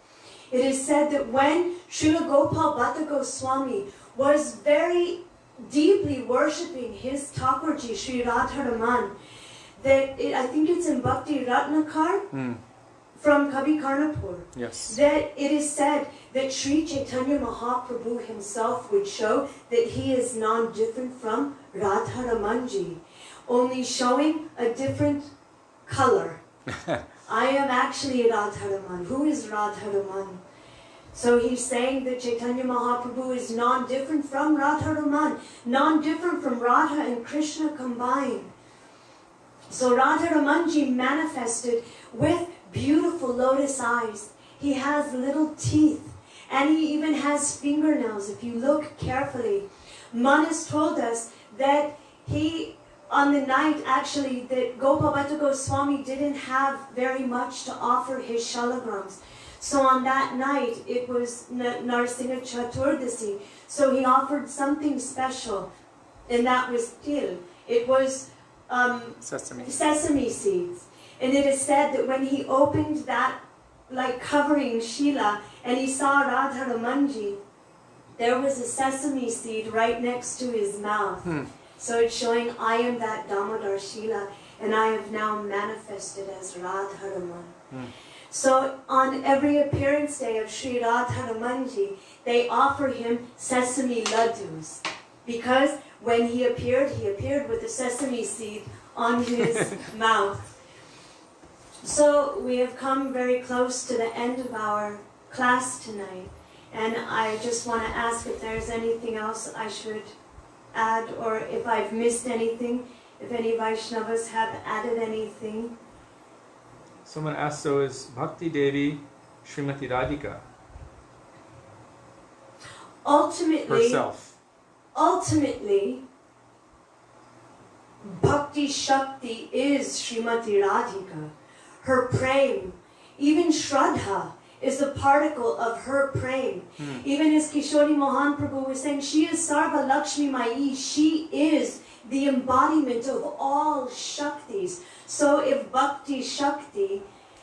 It is said that when Srila Gopal Bhatta Goswami was very deeply worshipping his Thakurji, Sri Radharaman, that I think it's in Bhakti Ratnakar from Kavi Karnapur, Yes. that it is said that Sri Chaitanya Mahaprabhu himself would show that he is non-different from Radharamanji, only showing a different color. I am actually Radharaman. Who is Radharaman? So he's saying that Chaitanya Mahaprabhu is non-different from Radharaman, non-different from Radha and Krishna combined. So Radharamanji manifested with beautiful lotus eyes. He has little teeth, and he even has fingernails if you look carefully. Manas told us that he, on the night actually, that Gopal Bhatta Goswami didn't have very much to offer his shalagrams. So on that night, it was Narsingha Chaturdasi. So he offered something special, and that was til. It was sesame seeds. And it is said that when he opened that, like covering Shila, and he saw Radharamanji, there was a sesame seed right next to his mouth. So it's showing, I am that Damodar Shila, and I have now manifested as Radharaman. So on every appearance day of Sri Radharamanji, they offer him sesame laddus, because when he appeared with a sesame seed on his mouth. So we have come very close to the end of our class tonight, and I just want to ask if there's anything else I should add, or if I've missed anything, if any Vaishnavas have added anything. Someone asked, so is Bhakti Devi Srimati Radhika Ultimately, Bhakti Shakti is Srimati Radhika. Her prem, even Shraddha, is a particle of her prem. Even as Kishori Mohan Prabhu was saying, she is Sarva Lakshmi Mai, she is the embodiment of all Shaktis. So if Bhakti Shakti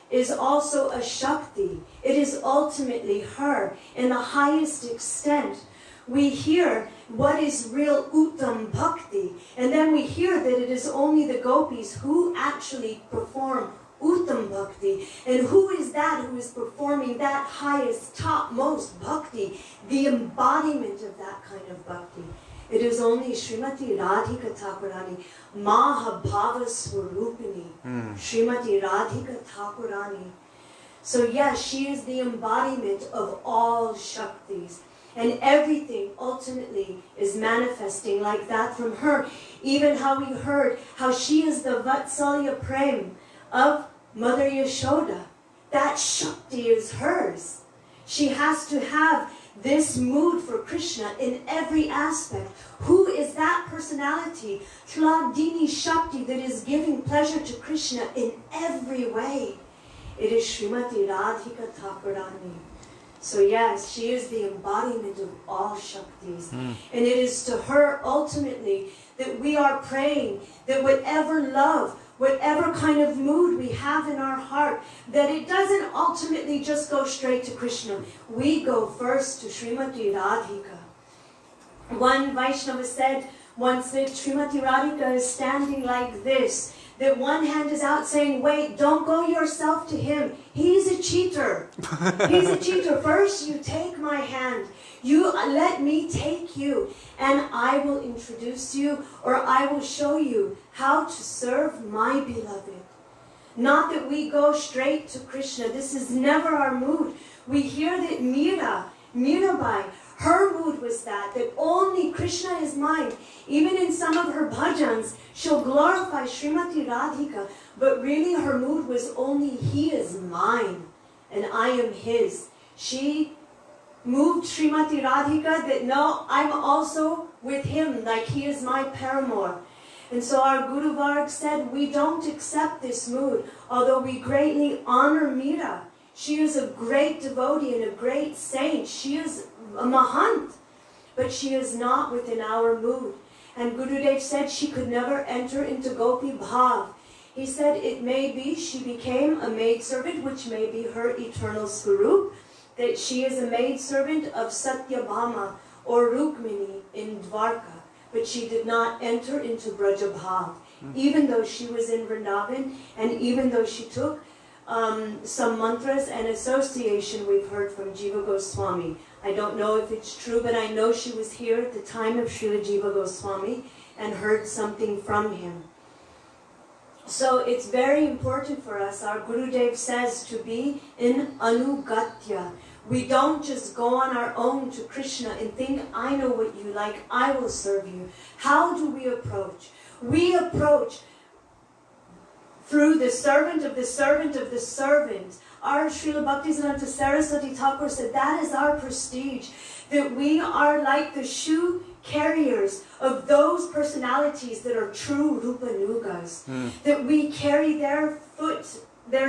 is also a Shakti, it is ultimately her in the highest extent. We hear what is real Uttam Bhakti, and then we hear that it is only the gopis who actually perform Uttam Bhakti. And who is that who is performing that highest, topmost Bhakti, the embodiment of that kind of Bhakti? It is only Srimati Radhika Thakurani, Mahabhava Swarupini, Srimati Radhika Thakurani. So yes, she is the embodiment of all Shaktis. And everything ultimately is manifesting like that from her. Even how we heard how she is the Vatsalya Prem of Mother Yashoda. That Shakti is hers. She has to have this mood for Krishna in every aspect. Who is that personality? Hladini Shakti that is giving pleasure to Krishna in every way. It is Srimati Radhika Thakurani. So yes, she is the embodiment of all Shaktis. And it is to her ultimately that we are praying that whatever love, whatever kind of mood we have in our heart, that it doesn't ultimately just go straight to Krishna. We go first to Srimati Radhika. One Vaisnava said once that Srimati Radhika is standing like this, that one hand is out saying, wait, don't go yourself to him. He's a cheater. He's a cheater. First you take my hand. You let me take you, and I will introduce you, or I will show you how to serve my beloved. Not that we go straight to Krishna. This is never our mood. We hear that Mirabai, her mood was that only Krishna is mine. Even in some of her bhajans, she'll glorify Srimati Radhika, but really her mood was only he is mine, and I am his. She moved Srimati Radhika that no, I'm also with him, like he is my paramour. And so our Guru Varg said, we don't accept this mood, although we greatly honor Mira. She is a great devotee and a great saint. She is a Mahant, but she is not within our mood. And Gurudev said she could never enter into Gopi Bhav. He said it may be she became a maidservant, which may be her eternal Swarup, that she is a maidservant of Satyabhama or Rukmini in Dwarka, but she did not enter into Braja Bhav, even though she was in Vrindavan, and even though she took some mantras and association we've heard from Jiva Goswami. I don't know if it's true, but I know she was here at the time of Srila Jiva Goswami and heard something from him. So it's very important for us, our Gurudev says, to be in anugatya. We don't just go on our own to Krishna and think, I know what you like, I will serve you. How do we approach? We approach through the servant of the servant of the servant. Our Srila Bhaktivedanta Saraswati Thakur said that is our prestige, that we are like the shoe carriers of those personalities that are true Rupanugas, that we carry their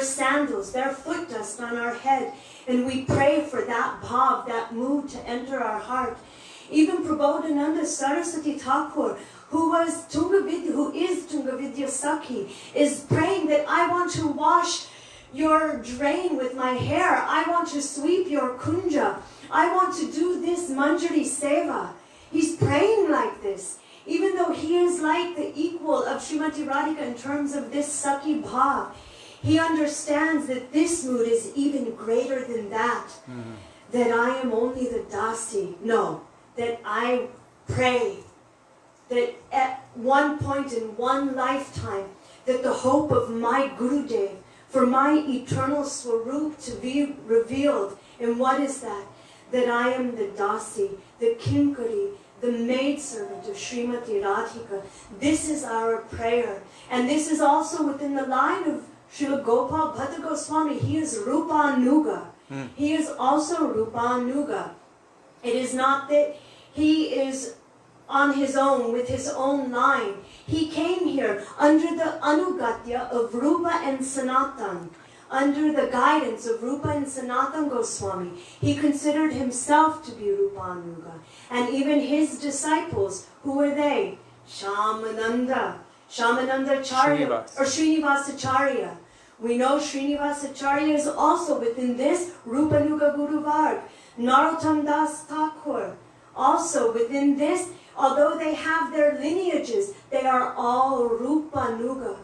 sandals, their foot dust on our head, and we pray for that bhav, that mood to enter our heart. Even Prabodhananda Saraswati Thakur, who is Tungavidya Sakhi, is praying that I want to wash your drain with my hair. I want to sweep your kunja. I want to do this manjari seva. He's praying like this, even though he is like the equal of Srimati Radhika in terms of this Sakhi bhav. He understands that this mood is even greater than that. That I am only the dasi. No, that I pray that at one point in one lifetime, that the hope of my Gurudev, for my eternal Swarup to be revealed. And what is that? That I am the dasi, the kinkari, the maidservant of Srimati Radhika. This is our prayer. And this is also within the line of Srila Gopal Bhatta Goswami. He is Rupanuga. He is also Rupanuga. It is not that he is on his own, with his own line. He came here under the anugatya of Rupa and Sanatan, under the guidance of Rupa and Sanatan Goswami. He considered himself to be Rupanuga. And even his disciples, who were they? Shamananda Charya, or Srinivasacharya. We know Srinivasacharya is also within this Rupanuga Guru Varg. Narottam Das Thakur, also within this. Although they have their lineages, they are all Rupanuga.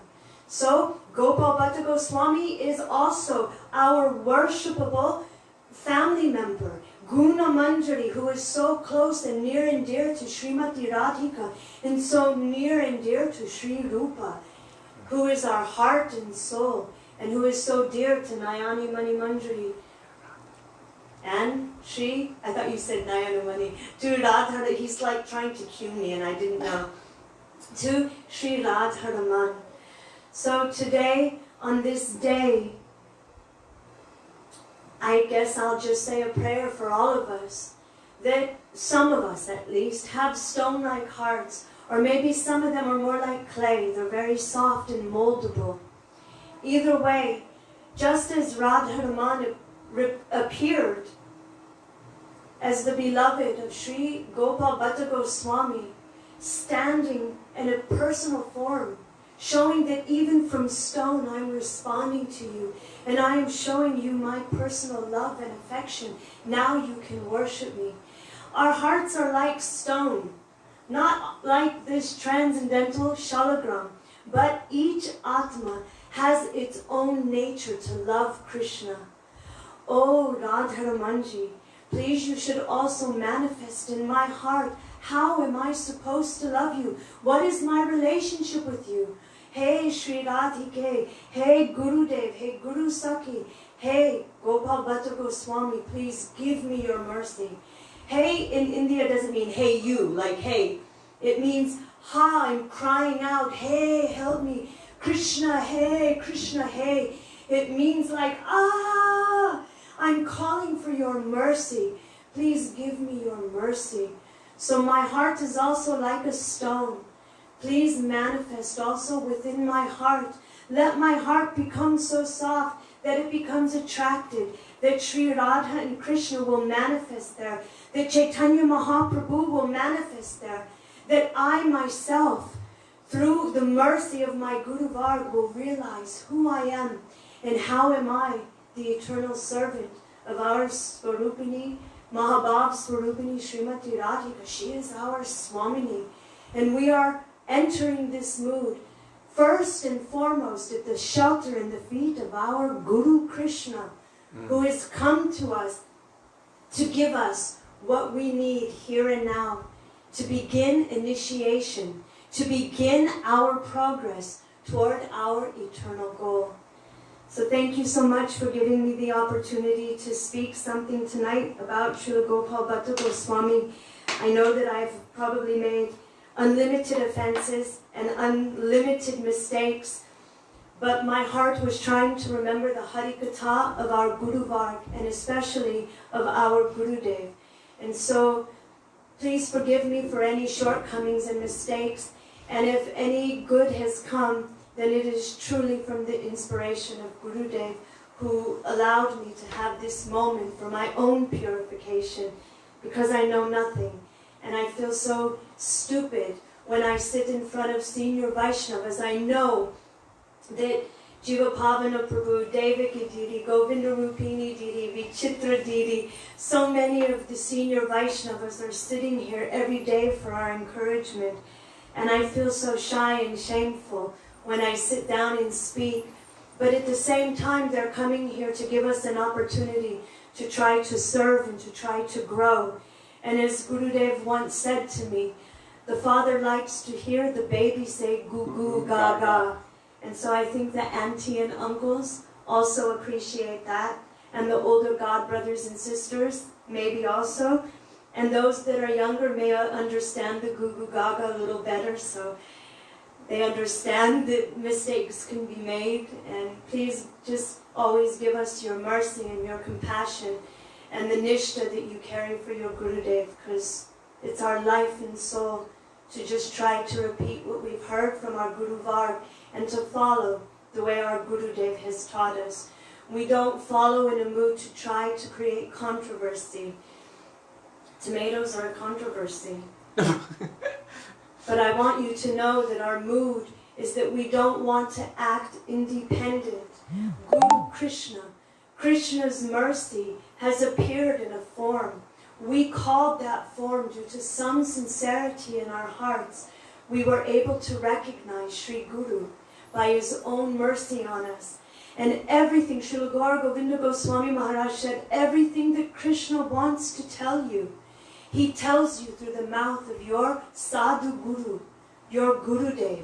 So, Gopal Bhatta Goswami is also our worshipable family member. Guna Manjari, who is so close and near and dear to Srimati Radhika, and so near and dear to Sri Rupa, who is our heart and soul, and who is so dear to Nayani Mani Manjari. And Shri, I thought you said Nayanamani, to Radha, he's like trying to cue me and I didn't know. To Sri Radharaman. So today, on this day, I guess I'll just say a prayer for all of us, that some of us at least have stone-like hearts, or maybe some of them are more like clay, they're very soft and moldable. Either way, just as Radharaman appeared as the beloved of Sri Gopal Bhatta Goswami, standing in a personal form, showing that even from stone I'm responding to you, and I am showing you my personal love and affection. Now you can worship me. Our hearts are like stone, not like this transcendental shalagram, but each Atma has its own nature to love Krishna. Oh Radharamanji, please you should also manifest in my heart. How am I supposed to love you? What is my relationship with you? Hey Sri Radhike, hey Gurudev, hey Guru Sakhi, hey Gopal Bhatta Goswami, please give me your mercy. Hey in India doesn't mean hey you, like hey. It means ha, I'm crying out, hey help me. Krishna, hey. It means like ah, I'm calling for your mercy. Please give me your mercy. So my heart is also like a stone. Please manifest also within my heart. Let my heart become so soft that it becomes attracted, that Sri Radha and Krishna will manifest there, that Chaitanya Mahaprabhu will manifest there, that I myself, through the mercy of my Guru Varg, will realize who I am and how am I the eternal servant of our Swarupini, Mahabhav Swarupini Srimati Radhika. She is our Swamini. And we are entering this mood first and foremost at the shelter and the feet of our Guru Krishna, who has come to us to give us what we need here and now, to begin initiation, to begin our progress toward our eternal goal. So thank you so much for giving me the opportunity to speak something tonight about Srila Gopal Bhatta Goswami. I know that I've probably made unlimited offenses and unlimited mistakes, but my heart was trying to remember the Harikatha of our Guru Varg, and especially of our Gurudev. And so please forgive me for any shortcomings and mistakes, and if any good has come, then it is truly from the inspiration of Gurudev, who allowed me to have this moment for my own purification, because I know nothing. And I feel so stupid when I sit in front of senior Vaishnavas. I know that Jiva Pavana Prabhu, Devaki Didi, Govinda Rupini Didi, Vichitra Didi, so many of the senior Vaishnavas are sitting here every day for our encouragement. And I feel so shy and shameful when I sit down and speak. But at the same time, they're coming here to give us an opportunity to try to serve and to try to grow. And as Gurudev once said to me, the father likes to hear the baby say goo goo gaga. And so I think the auntie and uncles also appreciate that. And the older god brothers and sisters maybe also. And those that are younger may understand the goo goo gaga a little better, so they understand that mistakes can be made. And please just always give us your mercy and your compassion and the nishtha that you carry for your Gurudev, because it's our life and soul to just try to repeat what we've heard from our Guru Varg and to follow the way our Gurudev has taught us. We don't follow in a mood to try to create controversy. Tomatoes are a controversy. But I want you to know that our mood is that we don't want to act independent. Guru Krishna, Krishna's mercy has appeared in a form. We called that form due to some sincerity in our hearts. We were able to recognize Sri Guru by his own mercy on us. And everything, Srila Gaur Govinda Goswami Maharaj said, everything that Krishna wants to tell you, he tells you through the mouth of your Sadhu Guru, your Gurudev.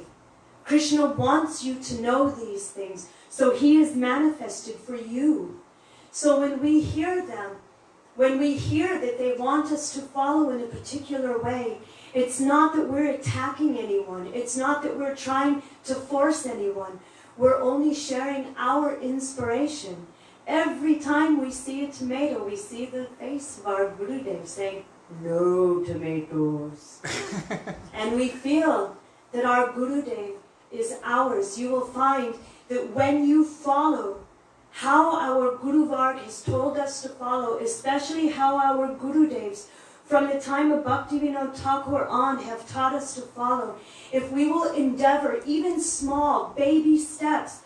Krishna wants you to know these things, so he is manifested for you. So when we hear them, when we hear that they want us to follow in a particular way, it's not that we're attacking anyone. It's not that we're trying to force anyone. We're only sharing our inspiration. Every time we see a tomato, we see the face of our Gurudev saying, "No tomatoes." And we feel that our Gurudev is ours. You will find that when you follow how our Guru Varg has told us to follow, especially how our Gurudevs from the time of Bhaktivedanta Thakur on have taught us to follow. If we will endeavor even small baby steps,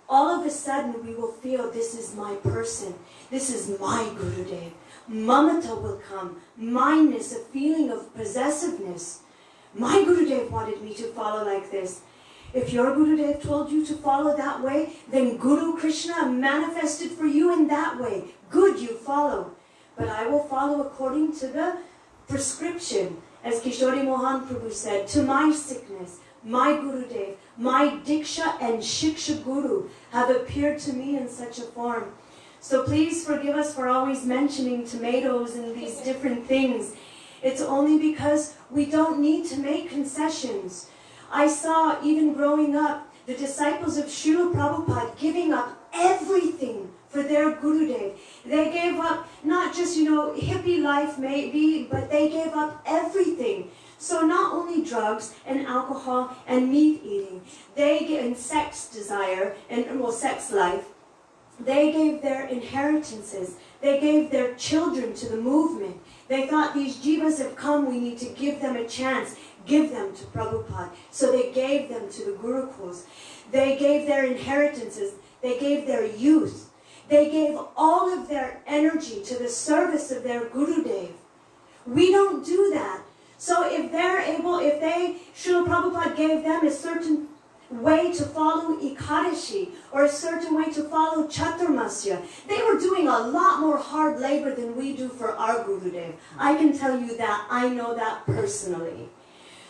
all of a sudden we will feel this is my person, this is my Gurudev. Mamata will come, mindness, a feeling of possessiveness. My Gurudev wanted me to follow like this. If your Gurudev told you to follow that way, then Guru Krishna manifested for you in that way. Good, you follow. But I will follow according to the prescription. As Kishori Mohan Prabhu said, to my sickness, my Gurudev, my Diksha and Shiksha Guru have appeared to me in such a form. So please forgive us for always mentioning tomatoes and these different things. It's only because we don't need to make concessions. I saw, even growing up, the disciples of Srila Prabhupada giving up everything for their Gurudev. They gave up not just, hippie life maybe, but they gave up everything. So not only drugs and alcohol and meat eating, and sex desire and sex life, they gave their inheritances. They gave their children to the movement. They thought these jivas have come, we need to give them a chance. Give them to Prabhupada. So they gave them to the Gurukuls. They gave their inheritances. They gave their youth. They gave all of their energy to the service of their Gurudev. We don't do that. So if Srila Prabhupada gave them a certain way to follow Ekadashi or a certain way to follow Chaturmasya, they were doing a lot more hard labor than we do for our Gurudev. I can tell you that. I know that personally.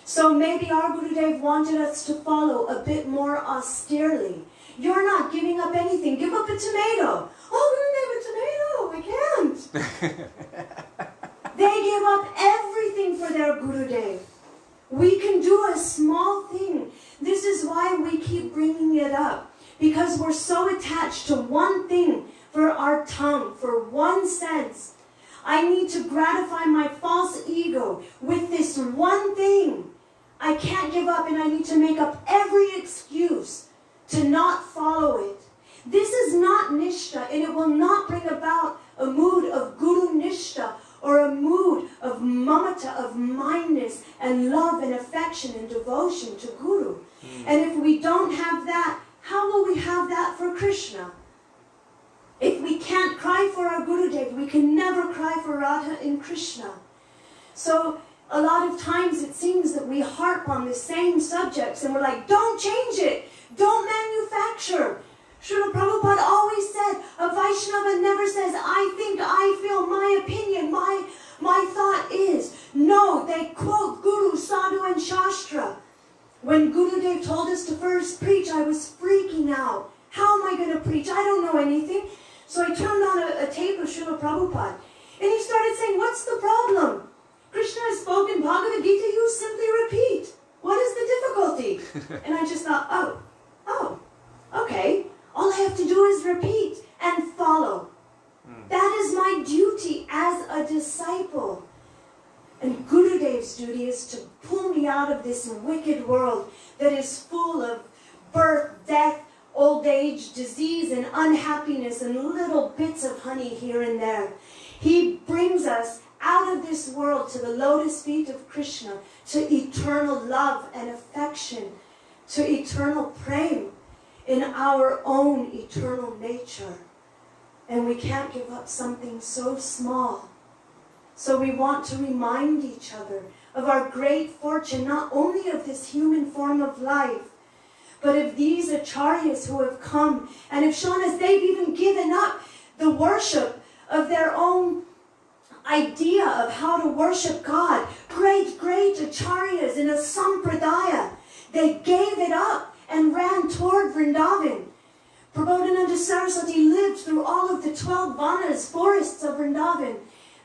So maybe our Gurudev wanted us to follow a bit more austerely. You're not giving up anything. Give up a tomato. Oh, Gurudev, a tomato. I can't. They gave up everything for their Gurudev. We can do a small thing. This is why we keep bringing it up. Because we're so attached to one thing for our tongue, for one sense. I need to gratify my false ego with this one thing. I can't give up, and I need to make up every excuse to not follow it. This is not Nishta, and it will not bring about a mood of Guru Nishta or a mood of mamata, of mindness and love and affection and devotion to Guru. And if we don't have that, how will we have that for Krishna? If we can't cry for our Gurudev, we can never cry for Radha and Krishna. So a lot of times it seems that we harp on the same subjects and we're like, don't change it, don't manufacture. Srila Prabhupada always said, a Vaisnava never says, I think, I feel, my opinion, my thought is. No, they quote Guru, Sadhu and Shastra. When Gurudev told us to first preach, I was freaking out. How am I going to preach? I don't know anything. So I turned on a tape of Srila Prabhupada. And he started saying, what's the problem? Krishna has spoken Bhagavad Gita, you simply repeat. What is the difficulty? And I just thought, oh, okay. All I have to do is repeat and follow. That is my duty as a disciple. And Gurudev's duty is to pull me out of this wicked world that is full of birth, death, old age, disease, and unhappiness, and little bits of honey here and there. He brings us out of this world to the lotus feet of Krishna, to eternal love and affection, to eternal prema in our own eternal nature. And we can't give up something so small. So we want to remind each other of our great fortune, not only of this human form of life, but of these acharyas who have come and have shown us they've even given up the worship of their own idea of how to worship God. Great acharyas in a sampradaya. They gave it up and ran toward Vrindavan. Prabodhananda Saraswati lived through all of the 12 vanas, forests of Vrindavan.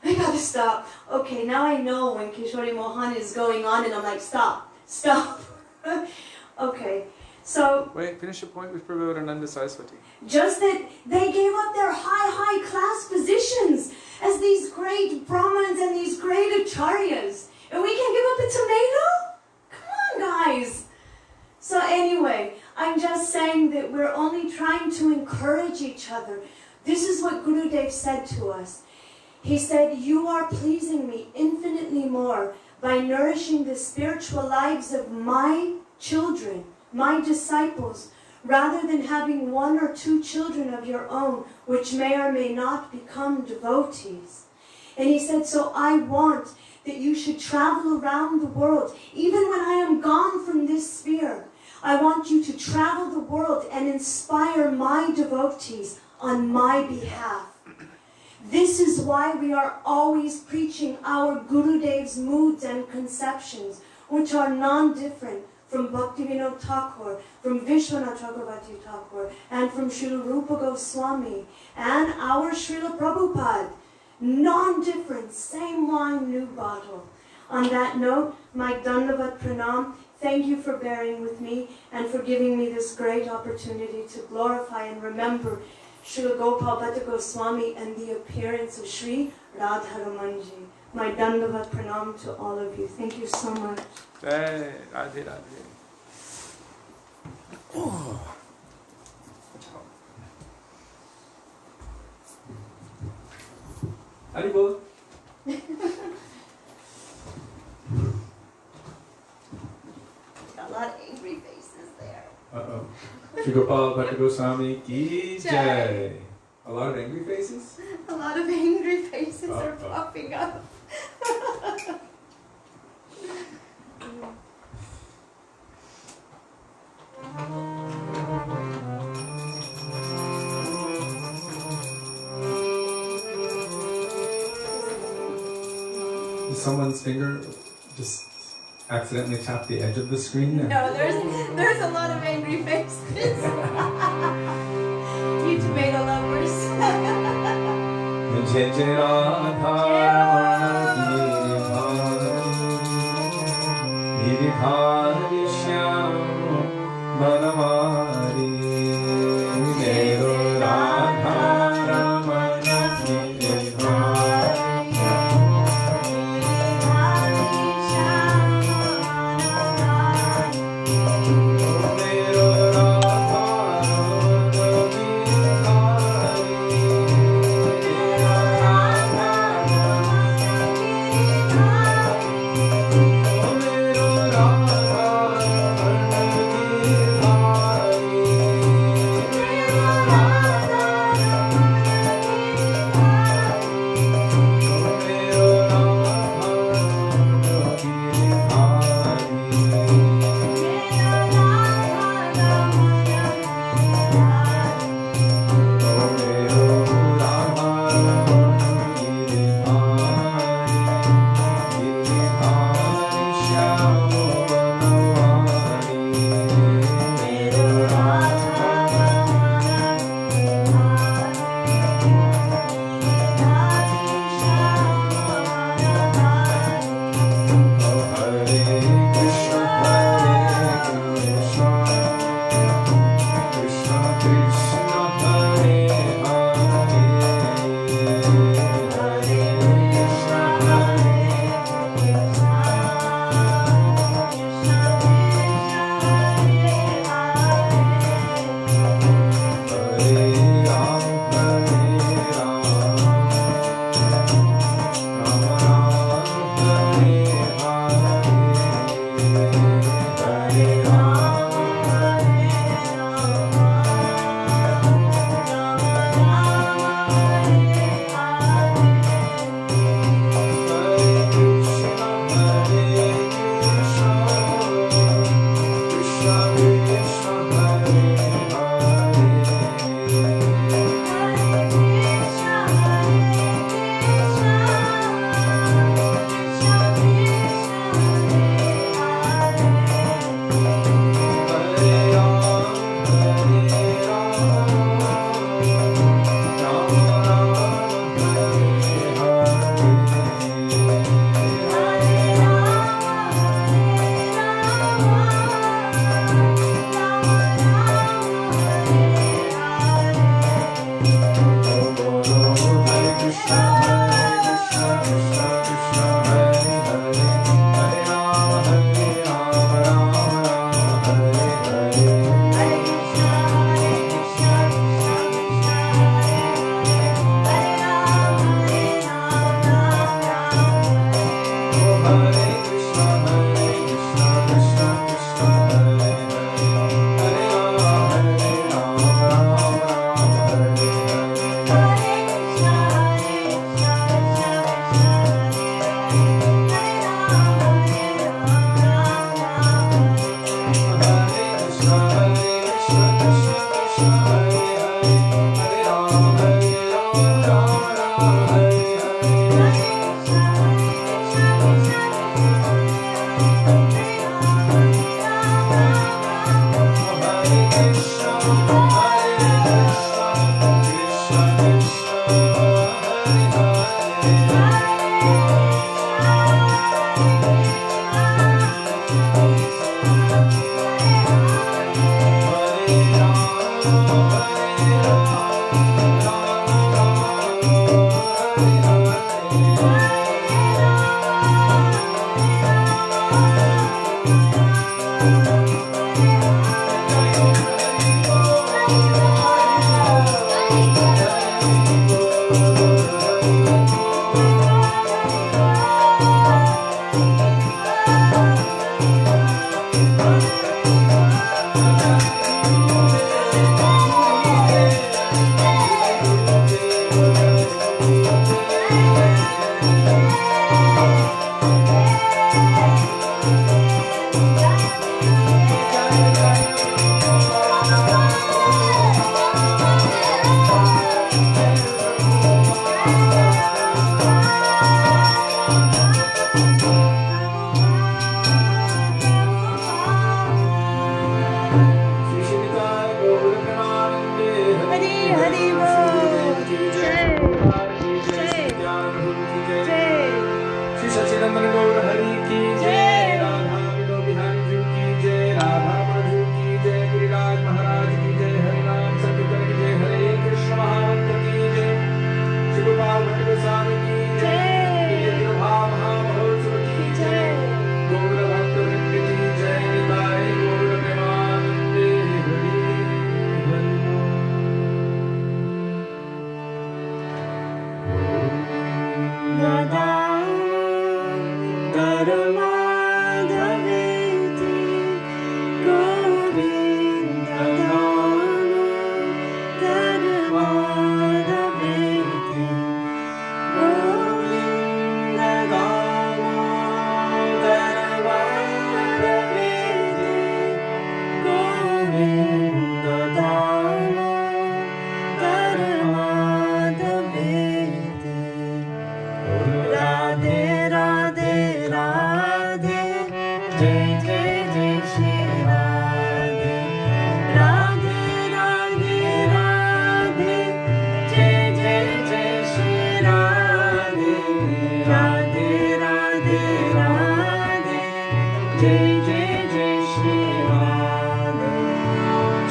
I gotta stop. Okay, now I know when Kishori Mohan is going on and I'm like, stop. Okay, so... Wait, finish your point with Prabodhananda Saraswati. Just that they gave up their high class positions as these great Brahmins and these great acharyas. And we can give up a tomato? Come on, guys. So anyway, I'm just saying that we're only trying to encourage each other. This is what Gurudev said to us. He said, you are pleasing me infinitely more by nourishing the spiritual lives of my children, my disciples, rather than having 1 or 2 children of your own, which may or may not become devotees. And he said, so I want that you should travel around the world. Even when I am gone from this sphere, I want you to travel the world and inspire my devotees on my behalf. This is why we are always preaching our Gurudev's moods and conceptions, which are non-different from Bhaktivedanta Thakur, from Vishwanath Chakravarti Thakur, and from Srila Rupa Goswami, and our Srila Prabhupada. Non-different, same wine, new bottle. On that note, my Dandavat Pranam. Thank you for bearing with me and for giving me this great opportunity to glorify and remember Srila Gopal Bhatta Goswami and the appearance of Sri Radharamanji. My Dandavat Pranam to all of you. Thank you so much. Jai Radhe Radhe. Oh. Haribol. Got a lot of angry faces there. Uh-oh. Sri Gopal Bhatta Goswami ki jai. A lot of angry faces? A lot of angry faces are Uh-oh. popping up. Did someone's finger just accidentally tap the edge of the screen? No, there's a lot of angry faces. You tomato lovers. Jai Jai Radha Giridhari Shyam Manamari Nero Radha Ramana Giridhari Nero Radha Ramana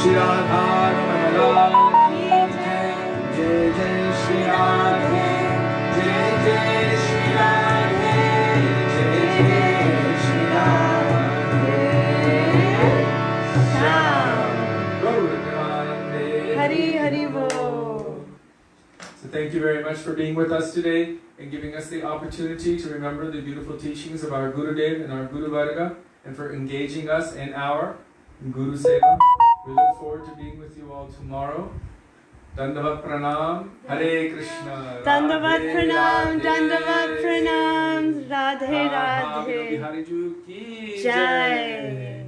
Shri Radha Raman ki jai. Jai Jai Shri Radhe. Jai Jai Shri Radhe. Jai Jai Shri Radhe. Shyam Gaurande. Hari Hari Bol. So thank you very much for being with us today and giving us the opportunity to remember the beautiful teachings of our Gurudev and our Guru Varga, and for engaging us in our Guru Seva. We look forward to being with you all tomorrow. Dandavat Pranam, Hare Krishna. Dandavat Radhe Pranam, Radhe. Dandavat Pranam, Radhe Radha Radhe. Bihari Ju ki Jai.